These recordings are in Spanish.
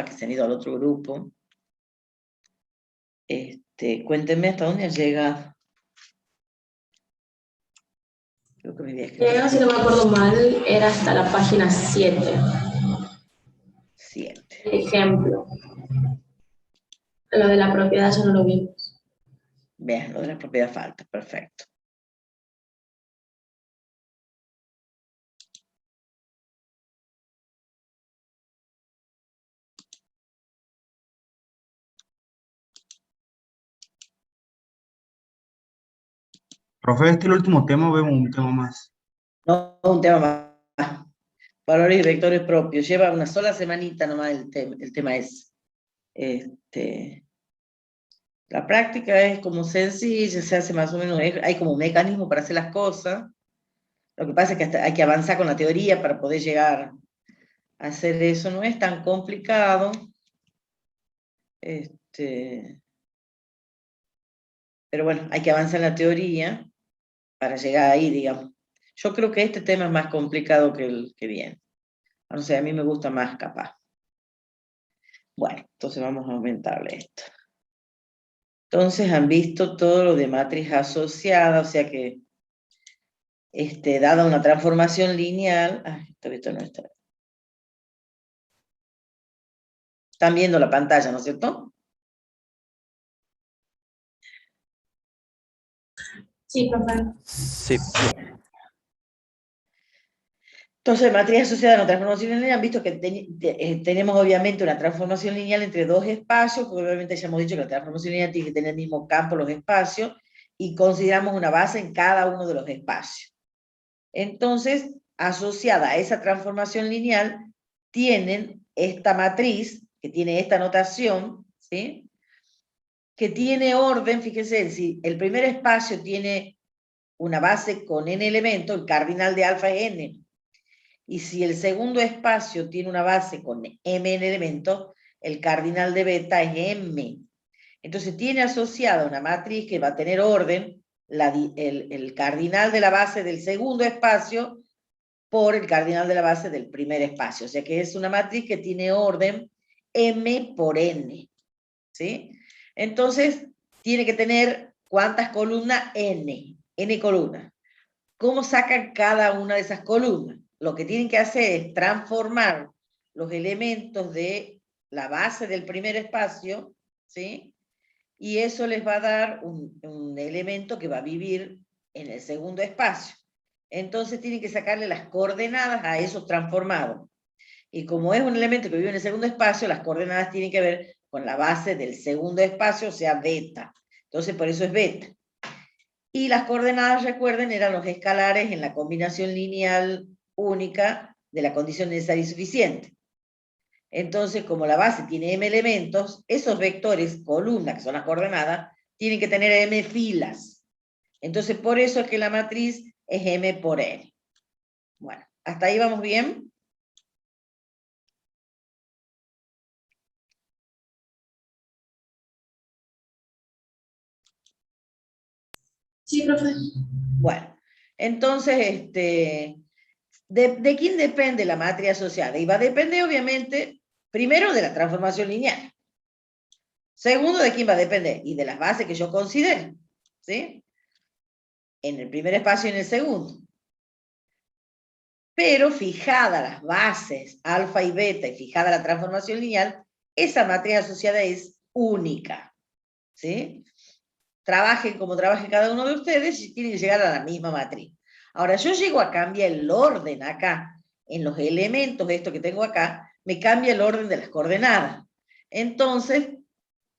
que se han ido al otro grupo. Cuéntenme hasta dónde han llegado. Creo que me había escrito. Si no me acuerdo mal, era hasta la página 7. 7. Ejemplo. Lo de la propiedad ya no lo vimos. Vean, lo de la propiedad falta, perfecto. Profe, el último tema o vemos un tema más? No, un tema más. Valores y vectores propios. Lleva una sola semanita nomás el tema es. La práctica es como sencilla, se hace más o menos, hay como un mecanismo para hacer las cosas. Lo que pasa es que hay que avanzar con la teoría para poder llegar a hacer eso. No es tan complicado. Pero bueno, hay que avanzar en la teoría para llegar ahí, digamos. Yo creo que este tema es más complicado que el que viene. O sea, a mí me gusta más capaz. Bueno, entonces vamos a aumentarle esto. Entonces han visto todo lo de matriz asociada, o sea que dada una transformación lineal, esto no está. Están viendo la pantalla, ¿no es cierto? Sí, profe. Sí. Entonces, matriz asociada a una transformación lineal, han visto que tenemos obviamente una transformación lineal entre dos espacios, porque obviamente ya hemos dicho que la transformación lineal tiene que tener el mismo campo los espacios, y consideramos una base en cada uno de los espacios. Entonces, asociada a esa transformación lineal, tienen esta matriz, que tiene esta notación, ¿sí? Que tiene orden, fíjense, si el primer espacio tiene una base con n elementos, el cardinal de alfa es n, y si el segundo espacio tiene una base con m elementos, el cardinal de beta es m. Entonces tiene asociada una matriz que va a tener orden, el cardinal de la base del segundo espacio por el cardinal de la base del primer espacio. O sea que es una matriz que tiene orden m por n. ¿Sí? Entonces, tiene que tener ¿cuántas columnas? N columnas. ¿Cómo sacan cada una de esas columnas? Lo que tienen que hacer es transformar los elementos de la base del primer espacio, ¿sí? Y eso les va a dar un elemento que va a vivir en el segundo espacio. Entonces tienen que sacarle las coordenadas a esos transformados. Y como es un elemento que vive en el segundo espacio, las coordenadas tienen que ver con la base del segundo espacio, o sea, beta. Entonces, por eso es beta. Y las coordenadas, recuerden, eran los escalares en la combinación lineal única de la condición necesaria y suficiente. Entonces, como la base tiene m elementos, esos vectores, columnas, que son las coordenadas, tienen que tener m filas. Entonces, por eso es que la matriz es m por n. Bueno, ¿hasta ahí vamos bien? Sí, profe. Bueno, entonces, ¿de quién depende la matriz asociada? Y va a depender, obviamente, primero de la transformación lineal. Segundo, ¿de quién va a depender? Y de las bases que yo considero, ¿sí? En el primer espacio y en el segundo. Pero fijada las bases alfa y beta y fijada la transformación lineal, esa matriz asociada es única, ¿sí? Trabajen como trabaje cada uno de ustedes y tienen que llegar a la misma matriz. Ahora, yo llego a cambiar el orden acá, en los elementos, esto que tengo acá, me cambia el orden de las coordenadas. Entonces,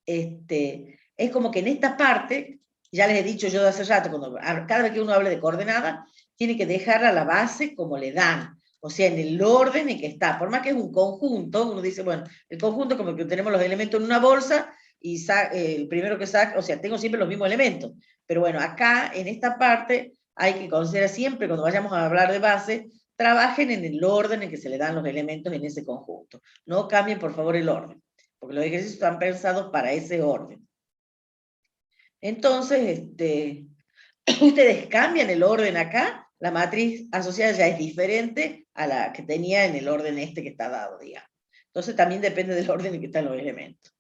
es como que en esta parte, ya les he dicho yo de hace rato, cada vez que uno hable de coordenadas, tiene que dejar a la base como le dan, o sea, en el orden en que está. Por más que es un conjunto, uno dice, bueno, el conjunto es como que tenemos los elementos en una bolsa, y el primero que saca, o sea, tengo siempre los mismos elementos. Pero bueno, acá, en esta parte, hay que considerar siempre, cuando vayamos a hablar de base, trabajen en el orden en que se le dan los elementos en ese conjunto. No cambien, por favor, el orden, porque los ejercicios están pensados para ese orden. Entonces, ustedes cambian el orden acá, la matriz asociada ya es diferente a la que tenía en el orden que está dado, digamos. Entonces también depende del orden en que están los elementos.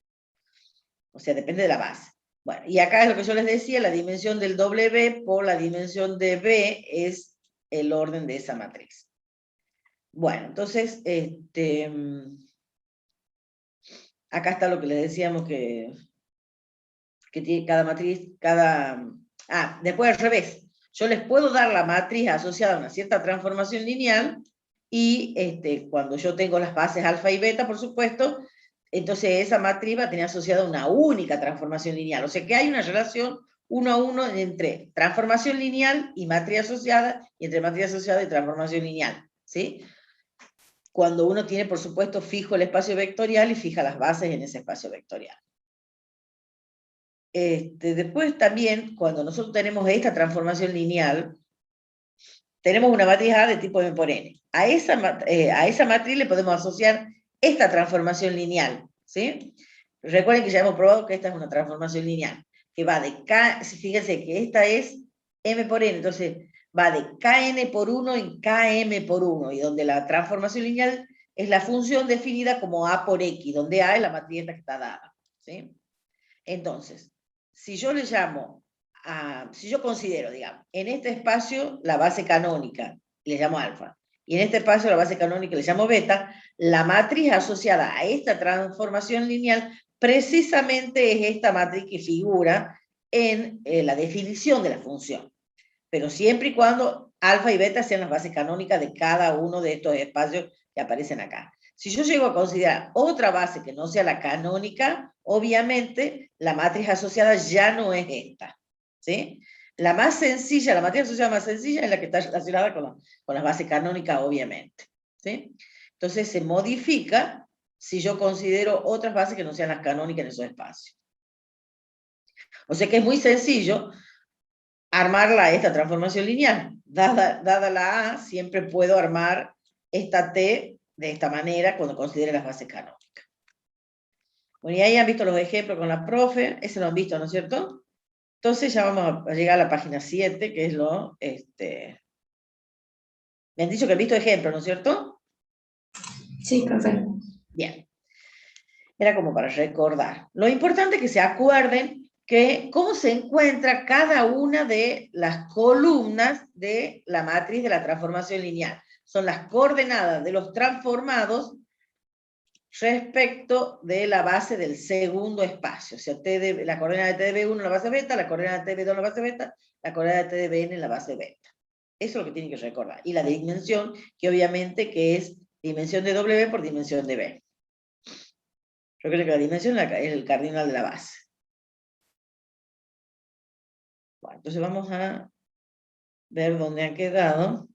O sea, depende de la base. Bueno, y acá es lo que yo les decía, la dimensión del W por la dimensión de B es el orden de esa matriz. Bueno, entonces, acá está lo que les decíamos que tiene cada matriz, después al revés. Yo les puedo dar la matriz asociada a una cierta transformación lineal y cuando yo tengo las bases alfa y beta, por supuesto, entonces esa matriz va a tener asociada una única transformación lineal. O sea que hay una relación 1 a 1 entre transformación lineal y matriz asociada, y entre matriz asociada y transformación lineal, ¿sí? Cuando uno tiene, por supuesto, fijo el espacio vectorial y fija las bases en ese espacio vectorial. Después también, cuando nosotros tenemos esta transformación lineal, tenemos una matriz A de tipo M por N. A esa matriz le podemos asociar esta transformación lineal, ¿sí? Recuerden que ya hemos probado que esta es una transformación lineal, que va de K, fíjense que esta es M por N, entonces va de Kn por 1 en Km por 1, y donde la transformación lineal es la función definida como A por X, donde A es la matriz que está dada, ¿sí? Entonces, si yo le llamo si yo considero, digamos, en este espacio la base canónica, le llamo alfa, y en este espacio la base canónica le llamo beta, la matriz asociada a esta transformación lineal precisamente es esta matriz que figura en la definición de la función, pero siempre y cuando alfa y beta sean las bases canónicas de cada uno de estos espacios que aparecen acá. Si yo llego a considerar otra base que no sea la canónica, obviamente la matriz asociada ya no es esta, ¿sí? La más sencilla, la matriz asociada más sencilla es la que está relacionada con las bases canónicas, obviamente, ¿sí? Entonces se modifica si yo considero otras bases que no sean las canónicas en esos espacios. O sea que es muy sencillo armarla esta transformación lineal. Dada la A, siempre puedo armar esta T de esta manera cuando considere las bases canónicas. Bueno, y ahí han visto los ejemplos con la profe, ese lo han visto, ¿no es cierto? Entonces ya vamos a llegar a la página 7, que es lo... Me han dicho que han visto ejemplos, ¿no es cierto? Sí, profe. Bien. Era como para recordar. Lo importante es que se acuerden que cómo se encuentra cada una de las columnas de la matriz de la transformación lineal. Son las coordenadas de los transformados respecto de la base del segundo espacio. O sea, la coordenada de TDB1 en la base beta, la coordenada de TDB2 en la base beta, la coordenada de TDBN en la base beta. Eso es lo que tienen que recordar. Y la dimensión, que obviamente que es dimensión de W por dimensión de B. Yo creo que la dimensión es el cardinal de la base. Bueno, entonces vamos a ver dónde han quedado.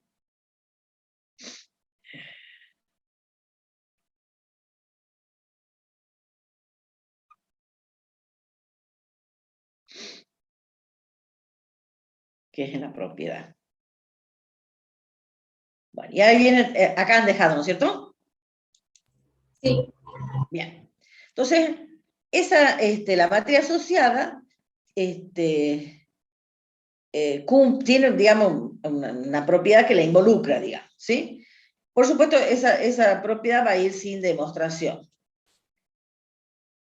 Que es en la propiedad. Bueno, y ahí viene, acá han dejado, ¿no es cierto? Sí. Bien. Entonces, la matriz asociada tiene, digamos, una propiedad que la involucra, digamos, ¿sí? Por supuesto, esa propiedad va a ir sin demostración.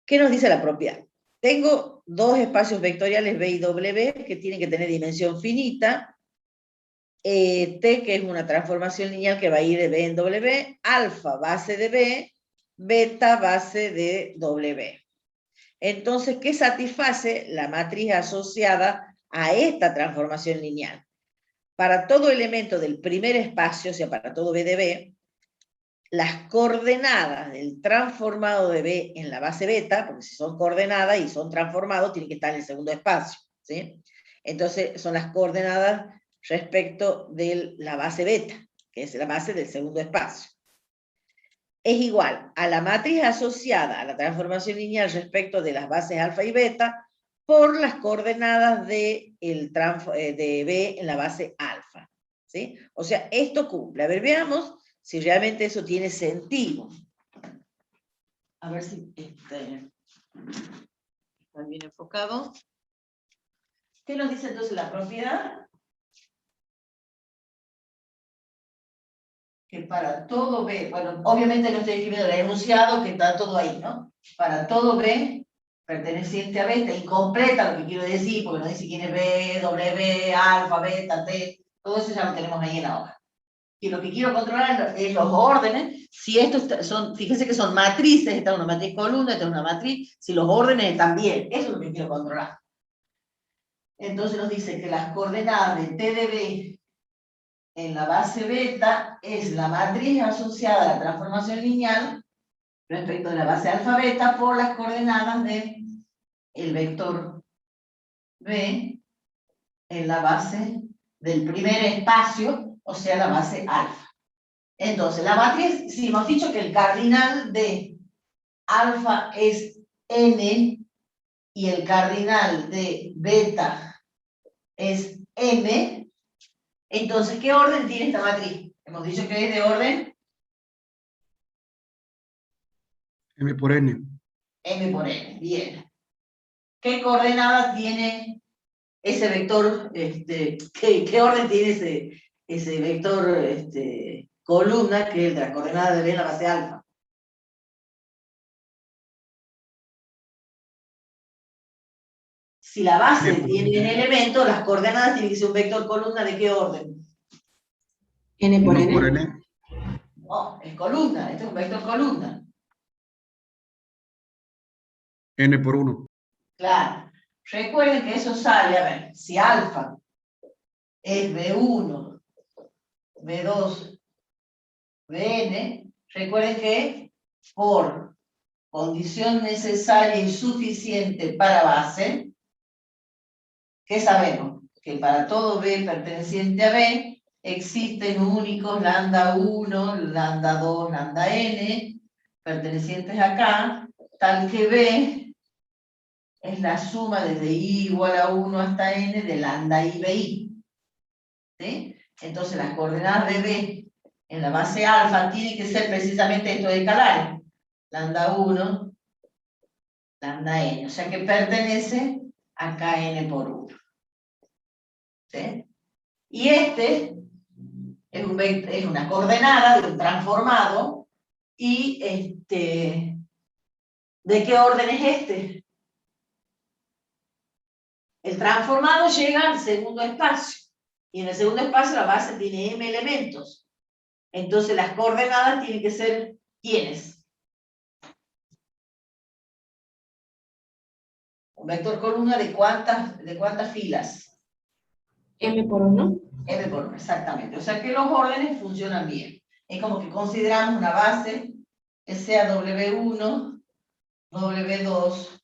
¿Qué nos dice la propiedad? Tengo dos espacios vectoriales B y W que tienen que tener dimensión finita, T, que es una transformación lineal que va a ir de B en W, alfa base de B, beta base de W. Entonces, ¿qué satisface la matriz asociada a esta transformación lineal? Para todo elemento del primer espacio, o sea, para todo B de B, las coordenadas del transformado de B en la base beta, porque si son coordenadas y son transformados, tienen que estar en el segundo espacio, ¿sí? Entonces, son las coordenadas respecto de la base beta, que es la base del segundo espacio. Es igual a la matriz asociada a la transformación lineal respecto de las bases alfa y beta por las coordenadas de B en la base alfa, ¿sí? O sea, esto cumple. A ver, veamos si realmente eso tiene sentido. A ver si está bien enfocado. ¿Qué nos dice entonces la propiedad? que para todo B, bueno, obviamente no estoy escribiendo el enunciado, que está todo ahí, ¿no? Para todo B perteneciente a B, está incompleta lo que quiero decir, porque no dice quién es B, W, alfa, beta, T, todo eso ya lo tenemos ahí en la hoja. Y lo que quiero controlar es los órdenes, si estos son, fíjense que son matrices, esta es una matriz columna, esta es una matriz, si los órdenes están bien, eso es lo que quiero controlar. Entonces nos dice que las coordenadas de T de B en la base beta es la matriz asociada a la transformación lineal respecto de la base alfa beta por las coordenadas de el vector B en la base del primer espacio, o sea, la base alfa. Entonces, la matriz, si hemos dicho que el cardinal de alfa es n y el cardinal de beta es m, entonces, ¿qué orden tiene esta matriz? Hemos dicho que es de orden M por N. m por n, bien. ¿Qué coordenadas tiene ese vector, qué orden tiene ese vector columna, que es de la coordenada de B en la base alfa? Si la base tiene un elemento, las coordenadas tienen que ser un vector columna ¿de qué orden? N por 1 por N. N. No, es columna, este es un vector columna. N por 1. Claro. Recuerden que eso sale, a ver, si alfa es B1, B2, Bn, recuerden que por condición necesaria y suficiente para base, ¿qué sabemos? Que para todo B perteneciente a B existen únicos lambda 1, lambda 2, lambda n, pertenecientes acá, tal que B es la suma desde i igual a 1 hasta n de lambda i bi. ¿Sí? Entonces las coordenadas de B en la base alfa tienen que ser precisamente esto de escalares. Lambda 1, lambda n. O sea que pertenece a Kn por 1. ¿Sí? Y este es una coordenada de un transformado. ¿Y de qué orden es este? El transformado llega al segundo espacio. Y en el segundo espacio la base tiene m elementos. Entonces las coordenadas tienen que ser, ¿quiénes? Un vector columna de cuántas filas? M por 1. M por 1, exactamente. O sea que los órdenes funcionan bien. Es como que consideramos una base que sea W1, W2,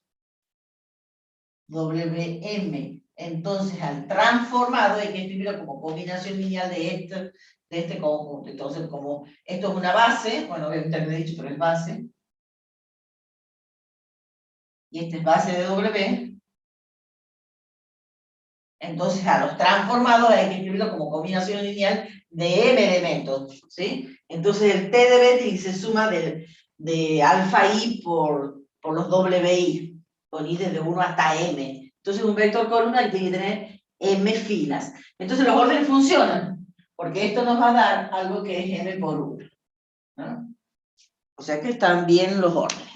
WM. Entonces al transformado hay que escribirlo como combinación lineal de este conjunto. Entonces, como esto es una base, bueno, obviamente lo he dicho, pero es base, y este es base de W, entonces a los transformados hay que escribirlo como combinación lineal de m elementos, ¿sí? Entonces el T de B tiene que ser suma de alfa i por los WI, con i desde 1 hasta m. Entonces un vector columna tiene que tener m filas. Entonces los órdenes funcionan, porque esto nos va a dar algo que es m por 1, ¿no? O sea que están bien los órdenes.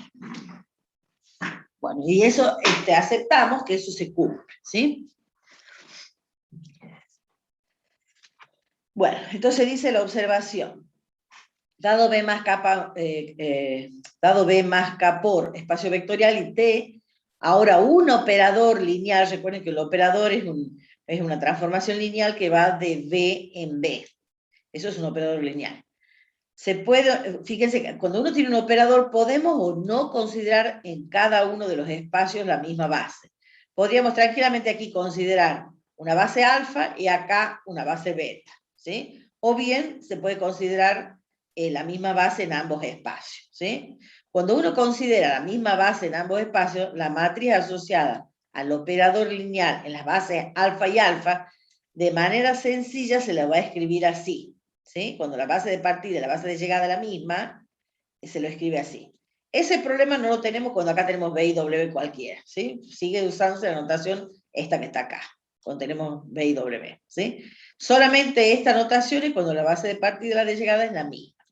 Bueno, y eso aceptamos que eso se cumple, ¿sí? Bueno, entonces dice la observación. Dado B más K, dado B más K por espacio vectorial y T, ahora un operador lineal, recuerden que el operador es una transformación lineal que va de B en B. Eso es un operador lineal. Se puede, fíjense que cuando uno tiene un operador, podemos o no considerar en cada uno de los espacios la misma base. Podríamos tranquilamente aquí considerar una base alfa y acá una base beta, ¿sí? O bien se puede considerar la misma base en ambos espacios, ¿sí? Cuando uno considera la misma base en ambos espacios, la matriz asociada al operador lineal en las bases alfa y alfa, de manera sencilla se la va a escribir así. ¿Sí? Cuando la base de partida y la base de llegada es la misma, se lo escribe así. Ese problema no lo tenemos cuando acá tenemos B y W cualquiera, ¿sí? Sigue usándose la notación esta que está acá, cuando tenemos B y W, ¿sí? Solamente esta notación es cuando la base de partida y la de llegada es la misma.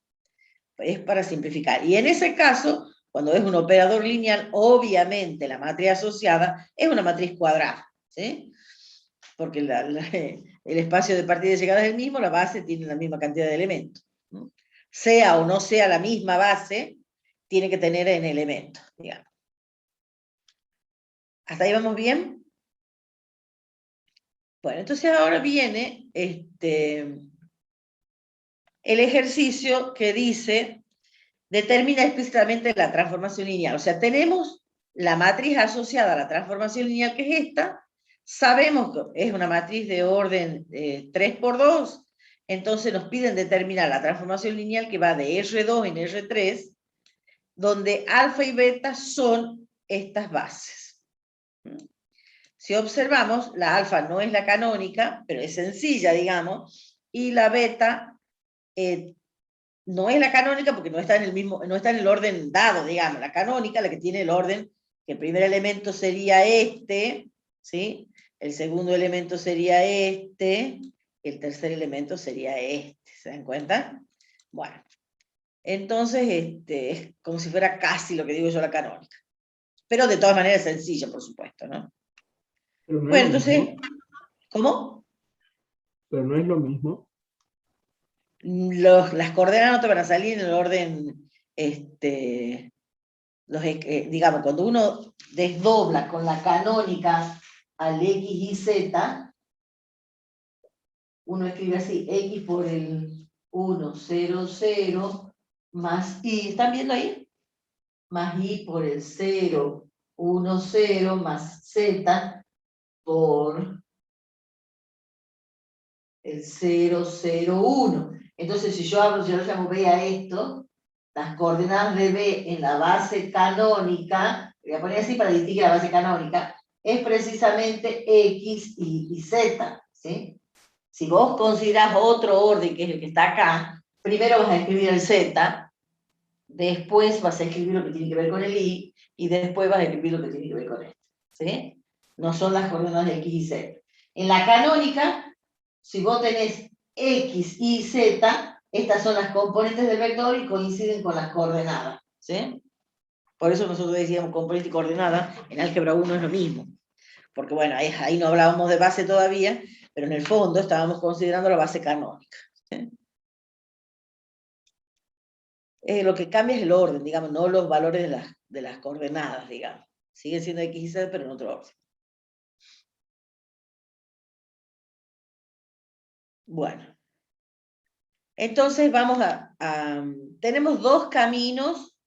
Es para simplificar. Y en ese caso, cuando es un operador lineal, obviamente la matriz asociada es una matriz cuadrada, ¿sí? Porque el espacio de partida y de llegada es el mismo, la base tiene la misma cantidad de elementos, ¿no? Sea o no sea la misma base, tiene que tener en elementos, digamos. ¿Hasta ahí vamos bien? Bueno, entonces ahora viene el ejercicio que dice, determina explícitamente la transformación lineal. O sea, tenemos la matriz asociada a la transformación lineal, que es esta. Sabemos que es una matriz de orden 3 por 2, entonces nos piden determinar la transformación lineal que va de R2 en R3, donde alfa y beta son estas bases. Si observamos, la alfa no es la canónica, pero es sencilla, digamos, y la beta no es la canónica porque no está en el mismo, no está en el orden dado, digamos. La canónica, la que tiene el orden, que el primer elemento sería este, ¿sí? El segundo elemento sería este, el tercer elemento sería este, ¿se dan cuenta? Bueno, entonces es como si fuera casi lo que digo yo la canónica. Pero de todas maneras es sencilla, por supuesto, ¿no? Pero no es Bueno, lo entonces, mismo. ¿cómo? Pero no es lo mismo. Las coordenadas no te van a salir en el orden, digamos, cuando uno desdobla con la canónica al X y Z, uno escribe así, X por el 1, 0, 0, más Y, ¿están viendo ahí? Más Y por el 0, 1, 0, más Z por el 0, 0, 1. Entonces, si yo hablo, si yo lo llamo B a esto, las coordenadas de B en la base canónica, voy a poner así para distinguir la base canónica, es precisamente X y Z, ¿sí? Si vos considerás otro orden, que es el que está acá, primero vas a escribir el Z, después vas a escribir lo que tiene que ver con el Y, y después vas a escribir lo que tiene que ver con esto, ¿sí? No son las coordenadas de X y Z. En la canónica, si vos tenés X, Y, Z, estas son las componentes del vector y coinciden con las coordenadas, ¿sí? Por eso nosotros decíamos componente y coordenada, en álgebra 1 es lo mismo. Porque bueno, ahí no hablábamos de base todavía, pero en el fondo estábamos considerando la base canónica, ¿sí? Lo que cambia es el orden, digamos, no los valores de las coordenadas, digamos. Siguen siendo X y Z, pero en otro orden. Bueno. Entonces tenemos dos caminos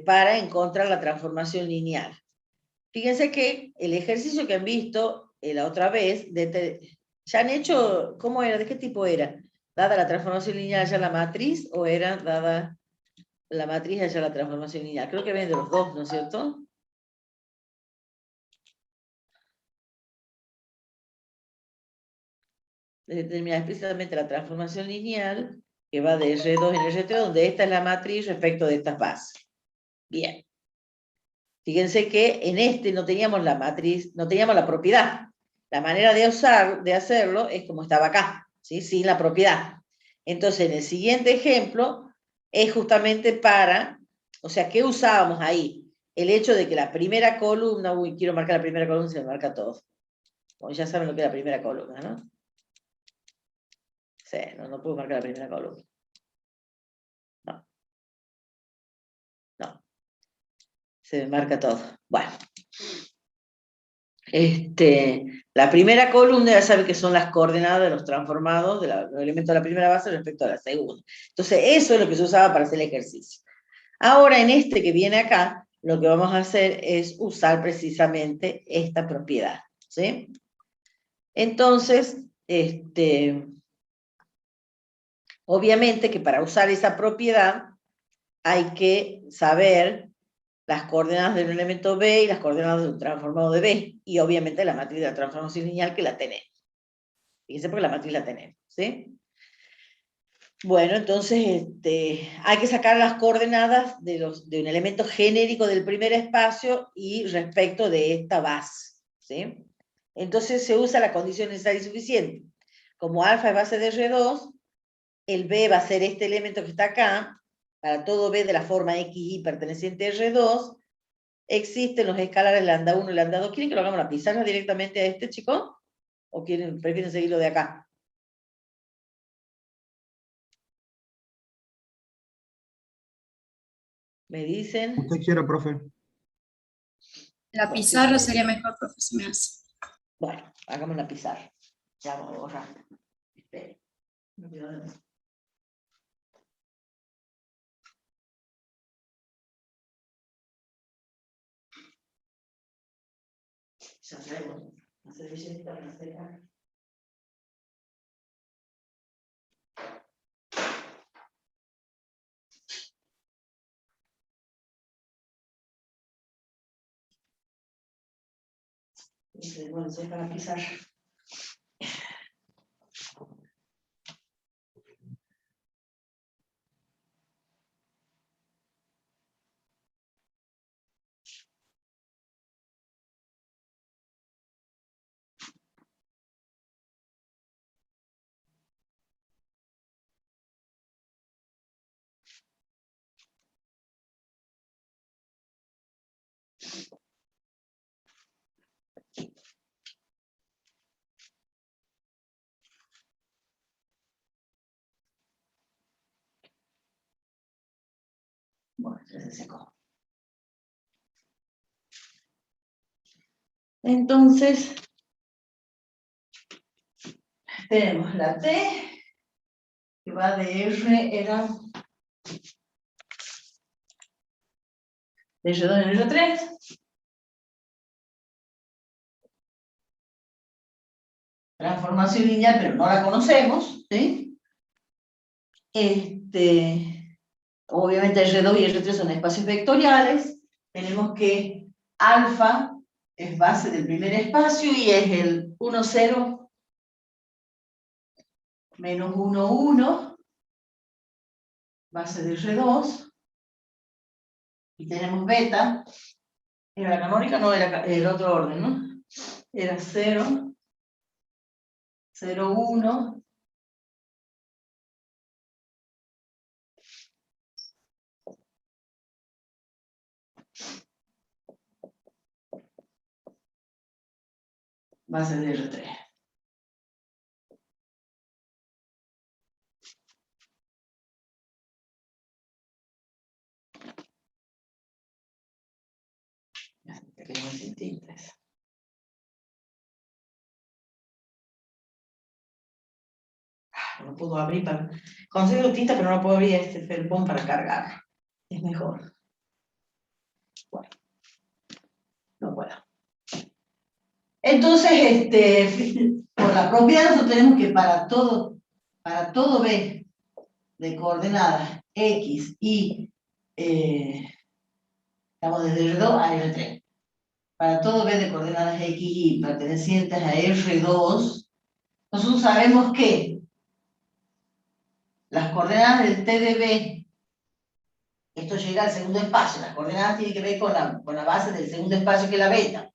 para encontrar la transformación lineal. Fíjense que el ejercicio que han visto la otra vez, ya han hecho, ¿cómo era? ¿De qué tipo era? ¿Dada la transformación lineal ya la matriz o era dada la matriz ya la transformación lineal? Creo que ven de los dos, ¿no es cierto? Determinar explícitamente la transformación lineal que va de R2 en R3, donde esta es la matriz respecto de estas bases. Bien. Fíjense que en no teníamos la matriz, no teníamos la propiedad. La manera de hacerlo es como estaba acá, ¿sí? Sin la propiedad. Entonces, en el siguiente ejemplo, es justamente o sea, ¿qué usábamos ahí? El hecho de que la primera columna, quiero marcar la primera columna, se me marca todo. Bueno, ya saben lo que es la primera columna, ¿no? Sí, no puedo marcar la primera columna. No. No. Se me marca todo. Bueno. La primera columna ya sabe que son las coordenadas de los transformados de los elementos de la primera base respecto a la segunda. Entonces, eso es lo que se usaba para hacer el ejercicio. Ahora, en este que viene acá, lo que vamos a hacer es usar precisamente esta propiedad, ¿sí? Entonces, obviamente que para usar esa propiedad hay que saber las coordenadas de un elemento B y las coordenadas de un transformado de B, y obviamente la matriz de la transformación lineal que la tenemos. Fíjense porque la matriz la tenemos, ¿sí? Bueno, entonces hay que sacar las coordenadas de un elemento genérico del primer espacio y respecto de esta base, ¿sí? Entonces se usa la condición necesaria y suficiente. Como alfa es base de R2, el B va a ser este elemento que está acá, para todo B de la forma XY perteneciente a R2, existen los escalares lambda 1 y lambda 2. ¿Quieren que lo hagamos en la pizarra directamente a este, chicos? ¿O prefieren seguirlo de acá? ¿Me dicen? Usted quiera, profe. La pizarra sería mejor, profe, se me hace. Bueno, hagamos la pizarra. Ya vamos a borrar. Espere. No quiero ver. Ya traigo una servilletita para secar. Bueno, seca la pizarra. Bueno, ya se secó. Entonces, tenemos la T, que va de R, era de R2 en R3. Transformación lineal, pero no la conocemos, ¿sí? Obviamente R2 y R3 son espacios vectoriales. Tenemos que alfa es base del primer espacio y es el 1, 0, menos 1, 1, base de R2. Y tenemos beta, era la canónica, no era el otro orden, ¿no? Era 0, 0, 1, base de R3. Pequeños sin tintes. No puedo abrir para... Consigo tinta, pero no puedo abrir este felpón para cargar. Es mejor. Bueno, no puedo. Entonces, por la propiedad nosotros tenemos que para todo B de coordenadas X y estamos desde R2 a R3. Para todo B de coordenadas X y pertenecientes a R2, nosotros sabemos que las coordenadas del T de B, esto llega al segundo espacio, las coordenadas tienen que ver con la base del segundo espacio que es la beta.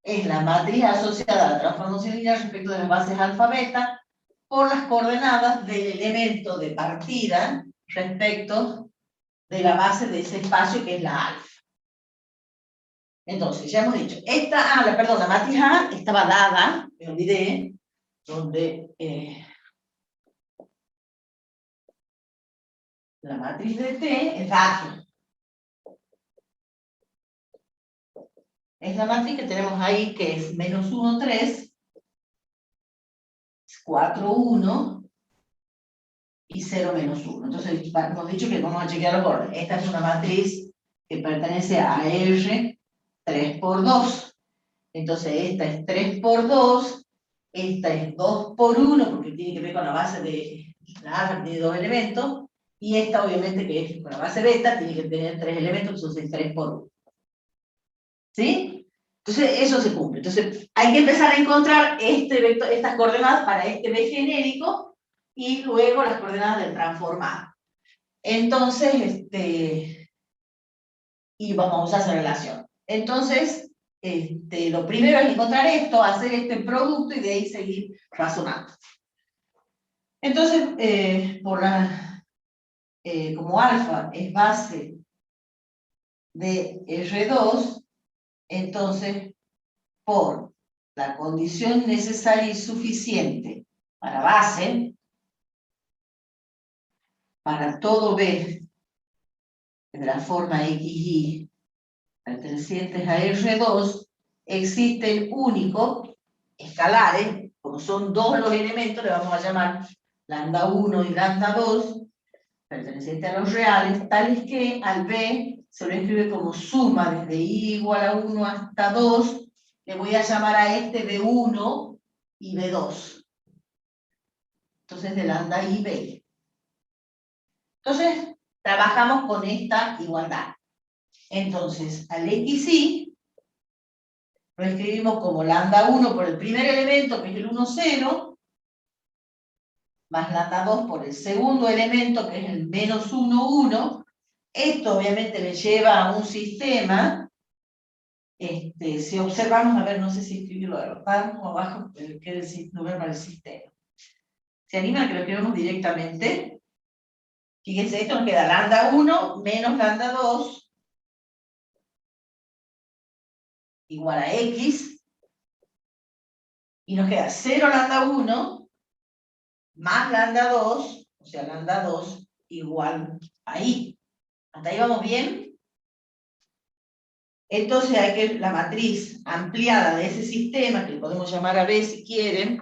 Es la matriz asociada a la transformación lineal respecto de las bases alfa beta por las coordenadas del elemento de partida respecto de la base de ese espacio que es la alfa. Entonces, ya hemos dicho, la matriz A estaba dada, me olvidé, donde la matriz de T es dada. Es la matriz que tenemos ahí, que es menos 1, 3, 4, 1 y 0, menos 1. Entonces, hemos dicho que vamos a chequear los órdenes. Esta es una matriz que pertenece a R 3 por 2. Entonces, esta es 3 por 2, esta es 2 por 1, porque tiene que ver con la base de la alfa, que tiene 2 elementos, y esta, obviamente, que es con la base beta, tiene que tener 3 elementos, entonces 3 por 1. ¿Sí? Entonces, eso se cumple. Entonces, hay que empezar a encontrar estas coordenadas para este B genérico y luego las coordenadas del transformado. Entonces, y vamos a usar esa relación. Entonces, lo primero es encontrar esto, hacer este producto y de ahí seguir razonando. Entonces, como alfa es base de R2, entonces por la condición necesaria y suficiente para base, para todo B de la forma XY pertenecientes a R2, existen únicos escalares, como son dos los elementos, le vamos a llamar lambda 1 y lambda 2, pertenecientes a los reales, tales que al B se lo escribe como suma desde I igual a 1 hasta 2, le voy a llamar a este B1 y B2. Entonces de lambda I, B. Entonces trabajamos con esta igualdad. Entonces al XY lo escribimos como lambda 1 por el primer elemento, que es el 1, 0, más lambda 2 por el segundo elemento, que es el menos 1, 1. Esto obviamente me lleva a un sistema, si observamos, a ver, no sé si escribirlo abajo o abajo, pero queda el número para el sistema. ¿Se anima a que lo escribamos directamente? Fíjense, esto nos queda lambda 1 menos lambda 2 igual a X, y nos queda 0 lambda 1 más lambda 2, o sea, lambda 2 igual a I. ¿Hasta ahí vamos bien? Entonces hay que la matriz ampliada de ese sistema, que le podemos llamar a B si quieren,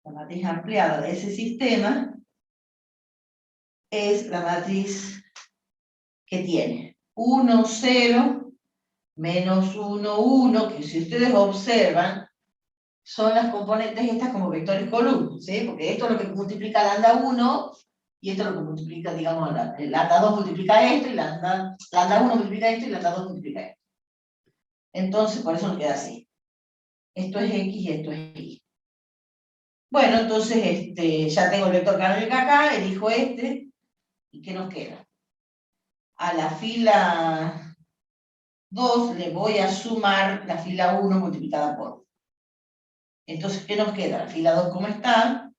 la matriz ampliada de ese sistema es la matriz que tiene 1, 0, menos 1, 1, que si ustedes observan, son las componentes estas como vectores columnas, ¿sí? Porque esto es lo que multiplica lambda 1, y esto es lo que multiplica, digamos, lambda 2 multiplica esto, y lambda 1 multiplica esto, y lambda 2 multiplica esto. Entonces, por eso nos queda así. Esto es X y esto es Y. Bueno, entonces ya tengo el vector canónico acá, elijo este, ¿y qué nos queda? A la fila 2 le voy a sumar la fila 1 multiplicada por 1. Entonces, ¿qué nos queda? La fila 2 como está,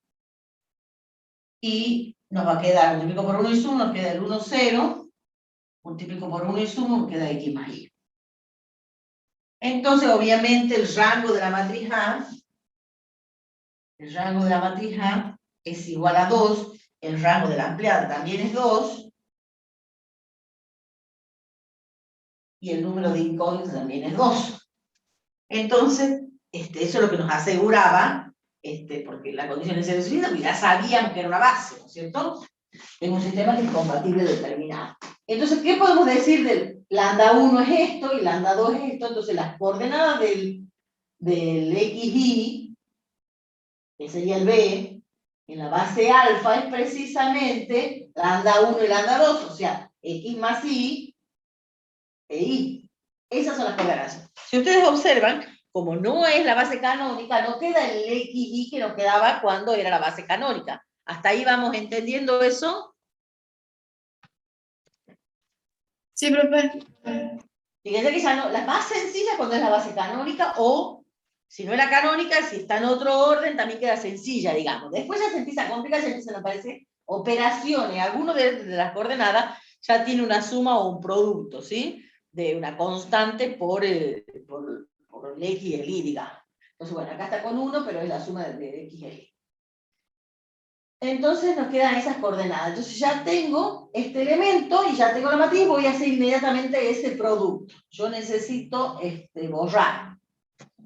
y nos va a quedar, multiplico por 1 y sumo, nos queda el 1, 0, multiplico por 1 y sumo, nos queda X más Y. Entonces, obviamente, el rango de la matriz A, es igual a 2, el rango de la ampliada también es 2, y el número de incógnitas también es 2. Entonces, eso es lo que nos aseguraba, porque la condición es sencilla, porque ya sabíamos que era una base, ¿no es cierto? En un sistema que es compatible determinado. Entonces, ¿qué podemos decir del lambda 1 es esto y lambda 2 es esto? Entonces, las coordenadas del XY, que sería el B, en la base alfa es precisamente lambda 1 y lambda 2, o sea, X más Y e Y. Esas son las coordenadas. Si ustedes observan, como no es la base canónica, no queda el XY que nos quedaba cuando era la base canónica. ¿Hasta ahí vamos entendiendo eso? Sí, profe. Fíjense que ya no, la más sencilla cuando es la base canónica, o si no es la canónica, si está en otro orden, también queda sencilla, digamos. Después ya se empieza a complicar, ya empiezan a aparecer operaciones. Alguno de las coordenadas ya tiene una suma o un producto, ¿sí? De una constante por el X y el Y, digamos. Entonces, bueno, acá está con 1, pero es la suma de X y el Y. Entonces nos quedan esas coordenadas. Entonces ya tengo este elemento y ya tengo la matriz, voy a hacer inmediatamente ese producto. Yo necesito borrar.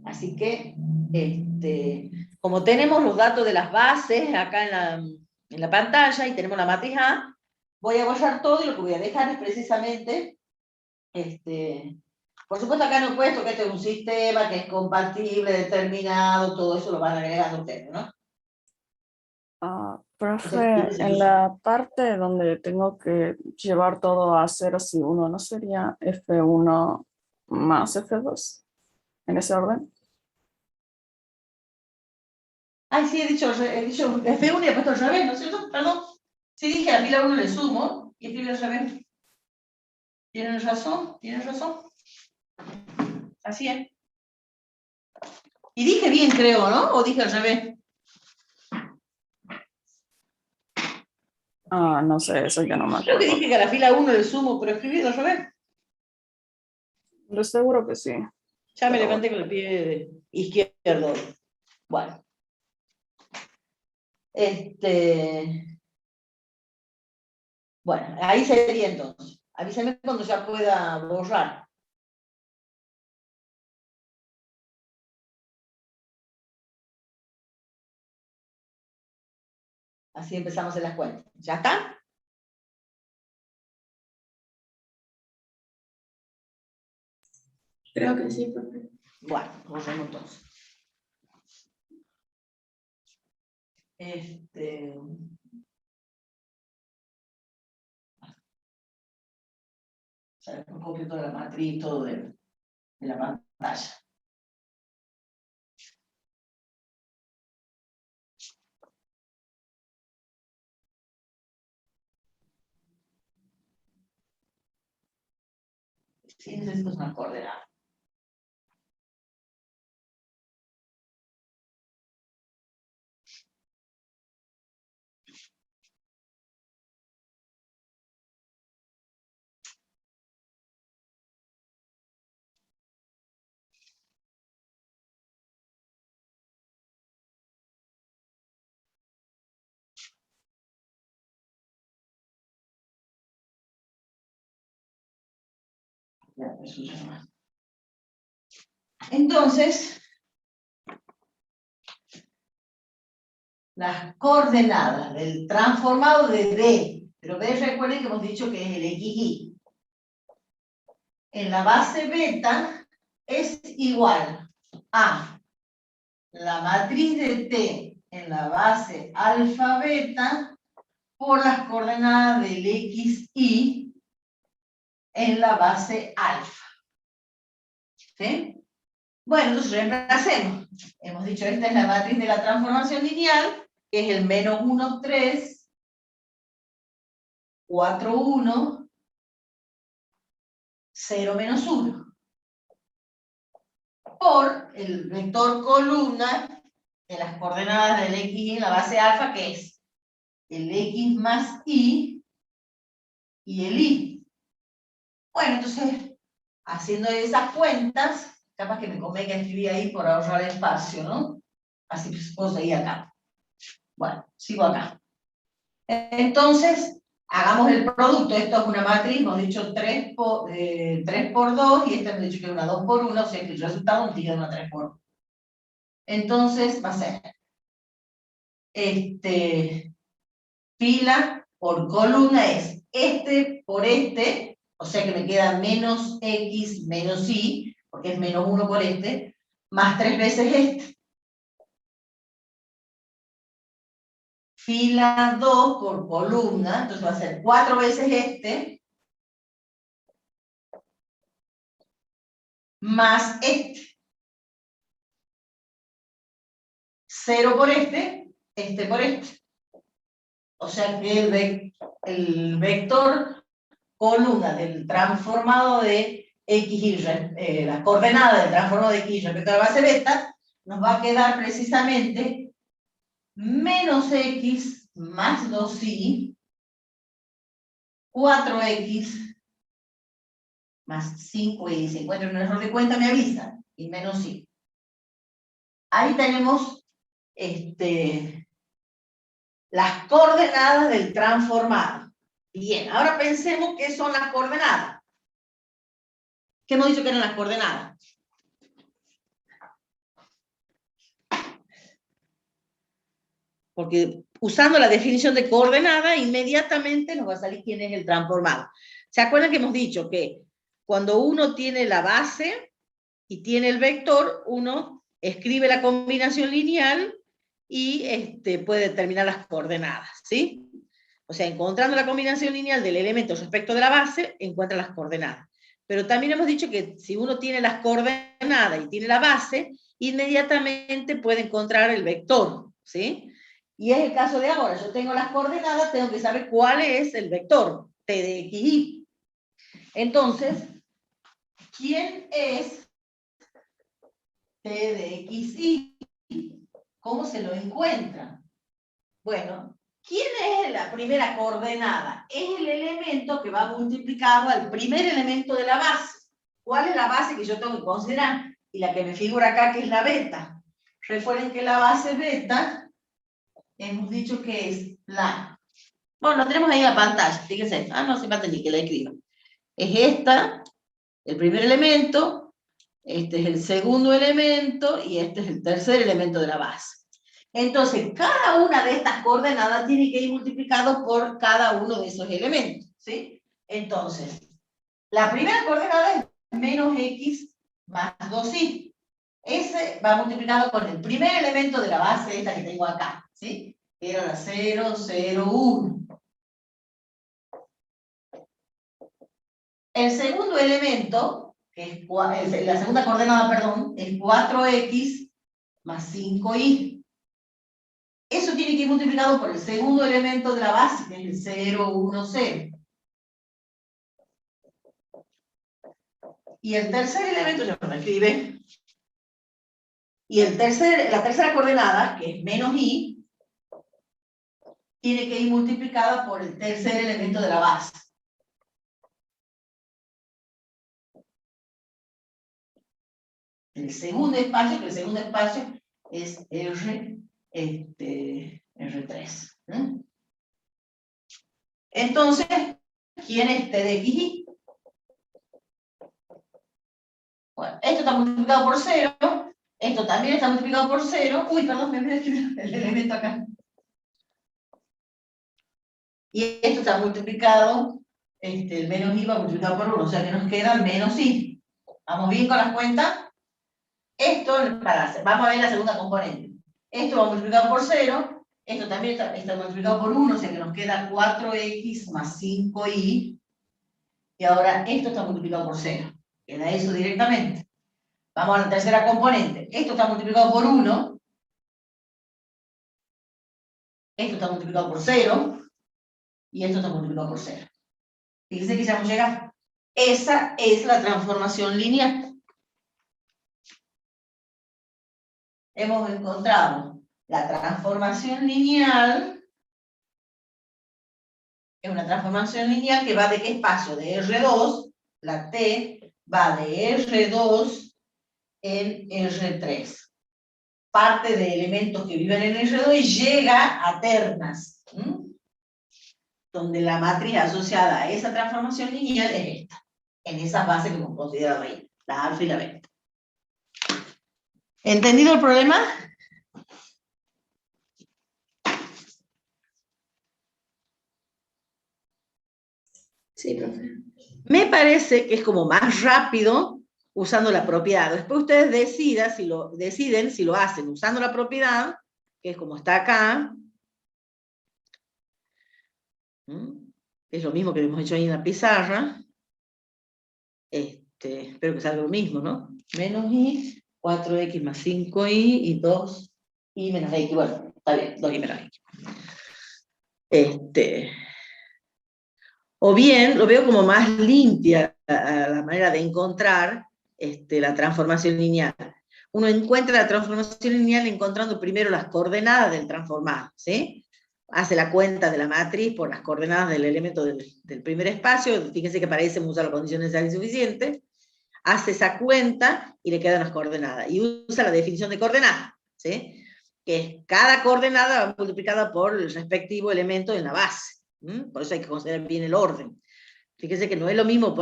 Así que, como tenemos los datos de las bases acá en la pantalla y tenemos la matriz A, voy a borrar todo y lo que voy a dejar es precisamente, por supuesto acá no he puesto que este es un sistema que es compatible, determinado, todo eso lo van agregando ustedes, ¿no? Profe, en la parte donde tengo que llevar todo a ceros y 1, ¿no sería F1 más F2? ¿En ese orden? Ay, sí, he dicho F1 y he puesto al revés, ¿no es cierto? Perdón. Sí, dije a fila 1 le sumo y escribí al revés. ¿Tienen razón? ¿Tienen razón? Así es. Y dije bien, creo, ¿no? ¿O dije al revés? Ah, no sé, eso ya no me Creo que acuerdo. dije que a la fila 1 le sumo, pero escribí al revés. De seguro que sí. Ya me Pero levanté con el pie izquierdo. Bueno. Bueno, ahí sería entonces. Avísame cuando ya pueda borrar. Así empezamos en las cuentas. ¿Ya está? Creo que sí, profe. Bueno, borremos entonces. O sea, copio toda la matriz, todo de la pantalla. Sí, necesito una coordenada. Ya, eso ya no más. Entonces, las coordenadas del transformado de D, pero B recuerden que hemos dicho que es el XY, en la base beta es igual a la matriz de T en la base alfa beta por las coordenadas del XY en la base alfa. ¿Sí? Bueno, entonces reemplacemos. Hemos dicho, esta es la matriz de la transformación lineal, que es el menos 1, 3, 4, 1, 0, menos 1. Por el vector columna de las coordenadas del X en la base alfa, que es el X más Y y el Y. Bueno, entonces, haciendo esas cuentas, capaz que me convenga escribir ahí por ahorrar espacio, ¿no? Así que puedo seguir acá. Bueno, sigo acá. Entonces, hagamos el producto. Esto es una matriz, hemos dicho 3 por 2, y esta hemos dicho que es una 2 por 1, o sea que el resultado nos diga una 3 por 1. Entonces, va a ser fila por columna es este por este, o sea que me queda menos X menos Y, porque es menos 1 por este, más 3 veces este. Fila 2 por columna, entonces va a ser 4 veces este, más este. 0 por este por este. O sea que el vector columna del transformado de X, la coordenada del transformado de X respecto a la base beta, nos va a quedar precisamente menos X más 2Y, 4X más 5Y. Si encuentro un error de cuenta, me avisa. Y menos Y. Ahí tenemos las coordenadas del transformado. Bien, ahora pensemos qué son las coordenadas. ¿Qué hemos dicho que eran las coordenadas? Porque usando la definición de coordenada, inmediatamente nos va a salir quién es el transformado. ¿Se acuerdan que hemos dicho que cuando uno tiene la base y tiene el vector, uno escribe la combinación lineal y puede determinar las coordenadas, ¿sí? O sea, encontrando la combinación lineal del elemento respecto de la base, encuentra las coordenadas. Pero también hemos dicho que si uno tiene las coordenadas y tiene la base, inmediatamente puede encontrar el vector, ¿sí? Y es el caso de ahora. Yo tengo las coordenadas, tengo que saber cuál es el vector, T de X, Y. Entonces, ¿quién es T de XY? ¿Cómo se lo encuentra? Bueno, ¿quién es la primera coordenada? Es el elemento que va multiplicado al primer elemento de la base. ¿Cuál es la base que yo tengo que considerar? Y la que me figura acá, que es la beta. Recuerden que la base beta, hemos dicho que es la... Bueno, lo tenemos ahí en la pantalla, fíjense. Ah, no hace falta ni que la escriba. Es esta, el primer elemento, este es el segundo elemento, y este es el tercer elemento de la base. Entonces, cada una de estas coordenadas tiene que ir multiplicado por cada uno de esos elementos, ¿sí? Entonces, la primera coordenada es menos x más 2y. Ese va multiplicado con el primer elemento de la base esta que tengo acá, ¿sí? Que era la 0, 0, 1. El segundo elemento, que es la segunda coordenada, perdón, es 4x más 5y. Eso tiene que ir multiplicado por el segundo elemento de la base, que es el 0, 1, 0. Y el tercer elemento, ya lo escribe, y la tercera coordenada, que es menos y, tiene que ir multiplicada por el tercer elemento de la base. El segundo espacio, que el segundo espacio es R3. Entonces, ¿quién es T de XY? Bueno, esto está multiplicado por 0, esto también está multiplicado por 0. Uy, perdón, me olvidé escribir el elemento acá. Y esto está multiplicado, el menos y va multiplicado por 1, o sea que nos queda el menos y. ¿Vamos bien con las cuentas? Esto, vamos a ver la segunda componente. Esto va multiplicado por 0, esto también está multiplicado por 1, o sea que nos queda 4x más 5y. Y ahora esto está multiplicado por 0. Queda eso directamente. Vamos a la tercera componente. Esto está multiplicado por 1. Esto está multiplicado por 0. Y esto está multiplicado por 0. Fíjense que ya hemos llegado. Esa es la transformación lineal. Hemos encontrado la transformación lineal. Es una transformación lineal que va de qué espacio? De R2. La T va de R2 en R3. Parte de elementos que viven en R2 y llega a ternas. Donde la matriz asociada a esa transformación lineal es esta. En esas bases que hemos considerado ahí. La alfa y la beta. ¿Entendido el problema? Sí, profe. Me parece que es como más rápido usando la propiedad. Después ustedes deciden si lo hacen usando la propiedad, que es como está acá. Es lo mismo que hemos hecho ahí en la pizarra. Espero que salga lo mismo, ¿no? Menos y, 4x más 5y y 2y menos x. Bueno, está bien, 2y menos x. O bien, lo veo como más limpia la manera de encontrar la transformación lineal. Uno encuentra la transformación lineal encontrando primero las coordenadas del transformado, ¿sí? Hace la cuenta de la matriz por las coordenadas del elemento del primer espacio, fíjense que para eso hemos usado la condición necesaria y suficiente, hace esa cuenta y le quedan las coordenadas, y usa la definición de coordenadas, ¿sí? Que es cada coordenada multiplicada por el respectivo elemento en la base. Por eso hay que considerar bien el orden. Fíjense que no es lo mismo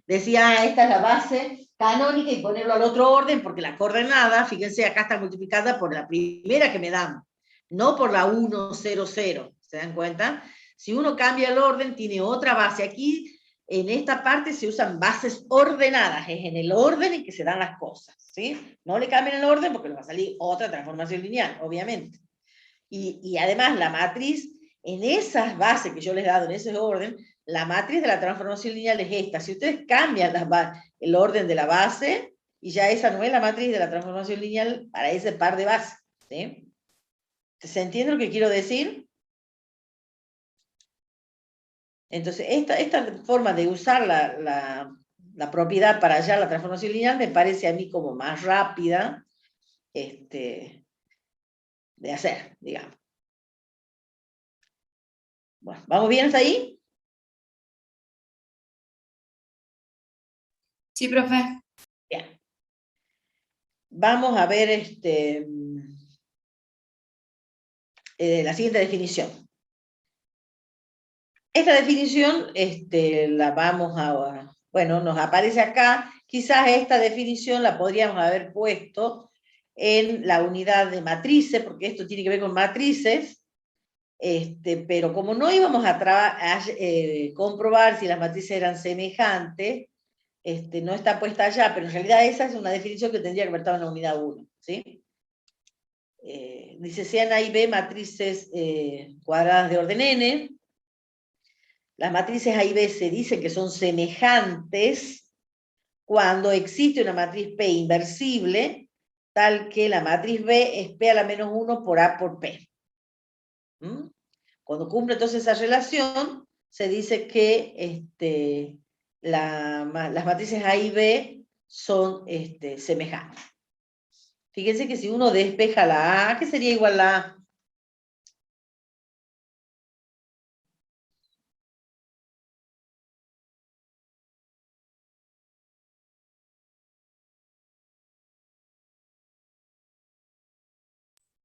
decía, esta es la base canónica y ponerlo al otro orden, porque la coordenada, fíjense, acá está multiplicada por la primera que me dan, no por la 1, 0, 0. ¿Se dan cuenta? Si uno cambia el orden, tiene otra base. Aquí, en esta parte, se usan bases ordenadas, es en el orden en que se dan las cosas, ¿sí? No le cambien el orden porque le va a salir otra transformación lineal, obviamente. Y además, la matriz, en esas bases que yo les he dado, en ese orden, la matriz de la transformación lineal es esta. Si ustedes cambian el orden de la base, y ya esa no es la matriz de la transformación lineal para ese par de bases, ¿sí? ¿Se entiende lo que quiero decir? Entonces, esta forma de usar la propiedad para hallar la transformación lineal me parece a mí como más rápida de hacer, digamos. Bueno, ¿vamos bien hasta ahí? Sí, profe. Bien. Vamos a ver la siguiente definición. Esta definición la vamos a... Bueno, nos aparece acá. Quizás esta definición la podríamos haber puesto en la unidad de matrices, porque esto tiene que ver con matrices, pero como no íbamos a comprobar si las matrices eran semejantes, no está puesta allá, pero en realidad esa es una definición que tendría que haber estado en la unidad 1, ¿sí? Dice, sean A y B matrices cuadradas de orden n. Las matrices A y B se dice que son semejantes cuando existe una matriz P inversible, tal que la matriz B es P a la menos 1 por A por P. Cuando cumple entonces esa relación, se dice que las matrices A y B son semejantes. Fíjense que si uno despeja la A, ¿qué sería igual a la A?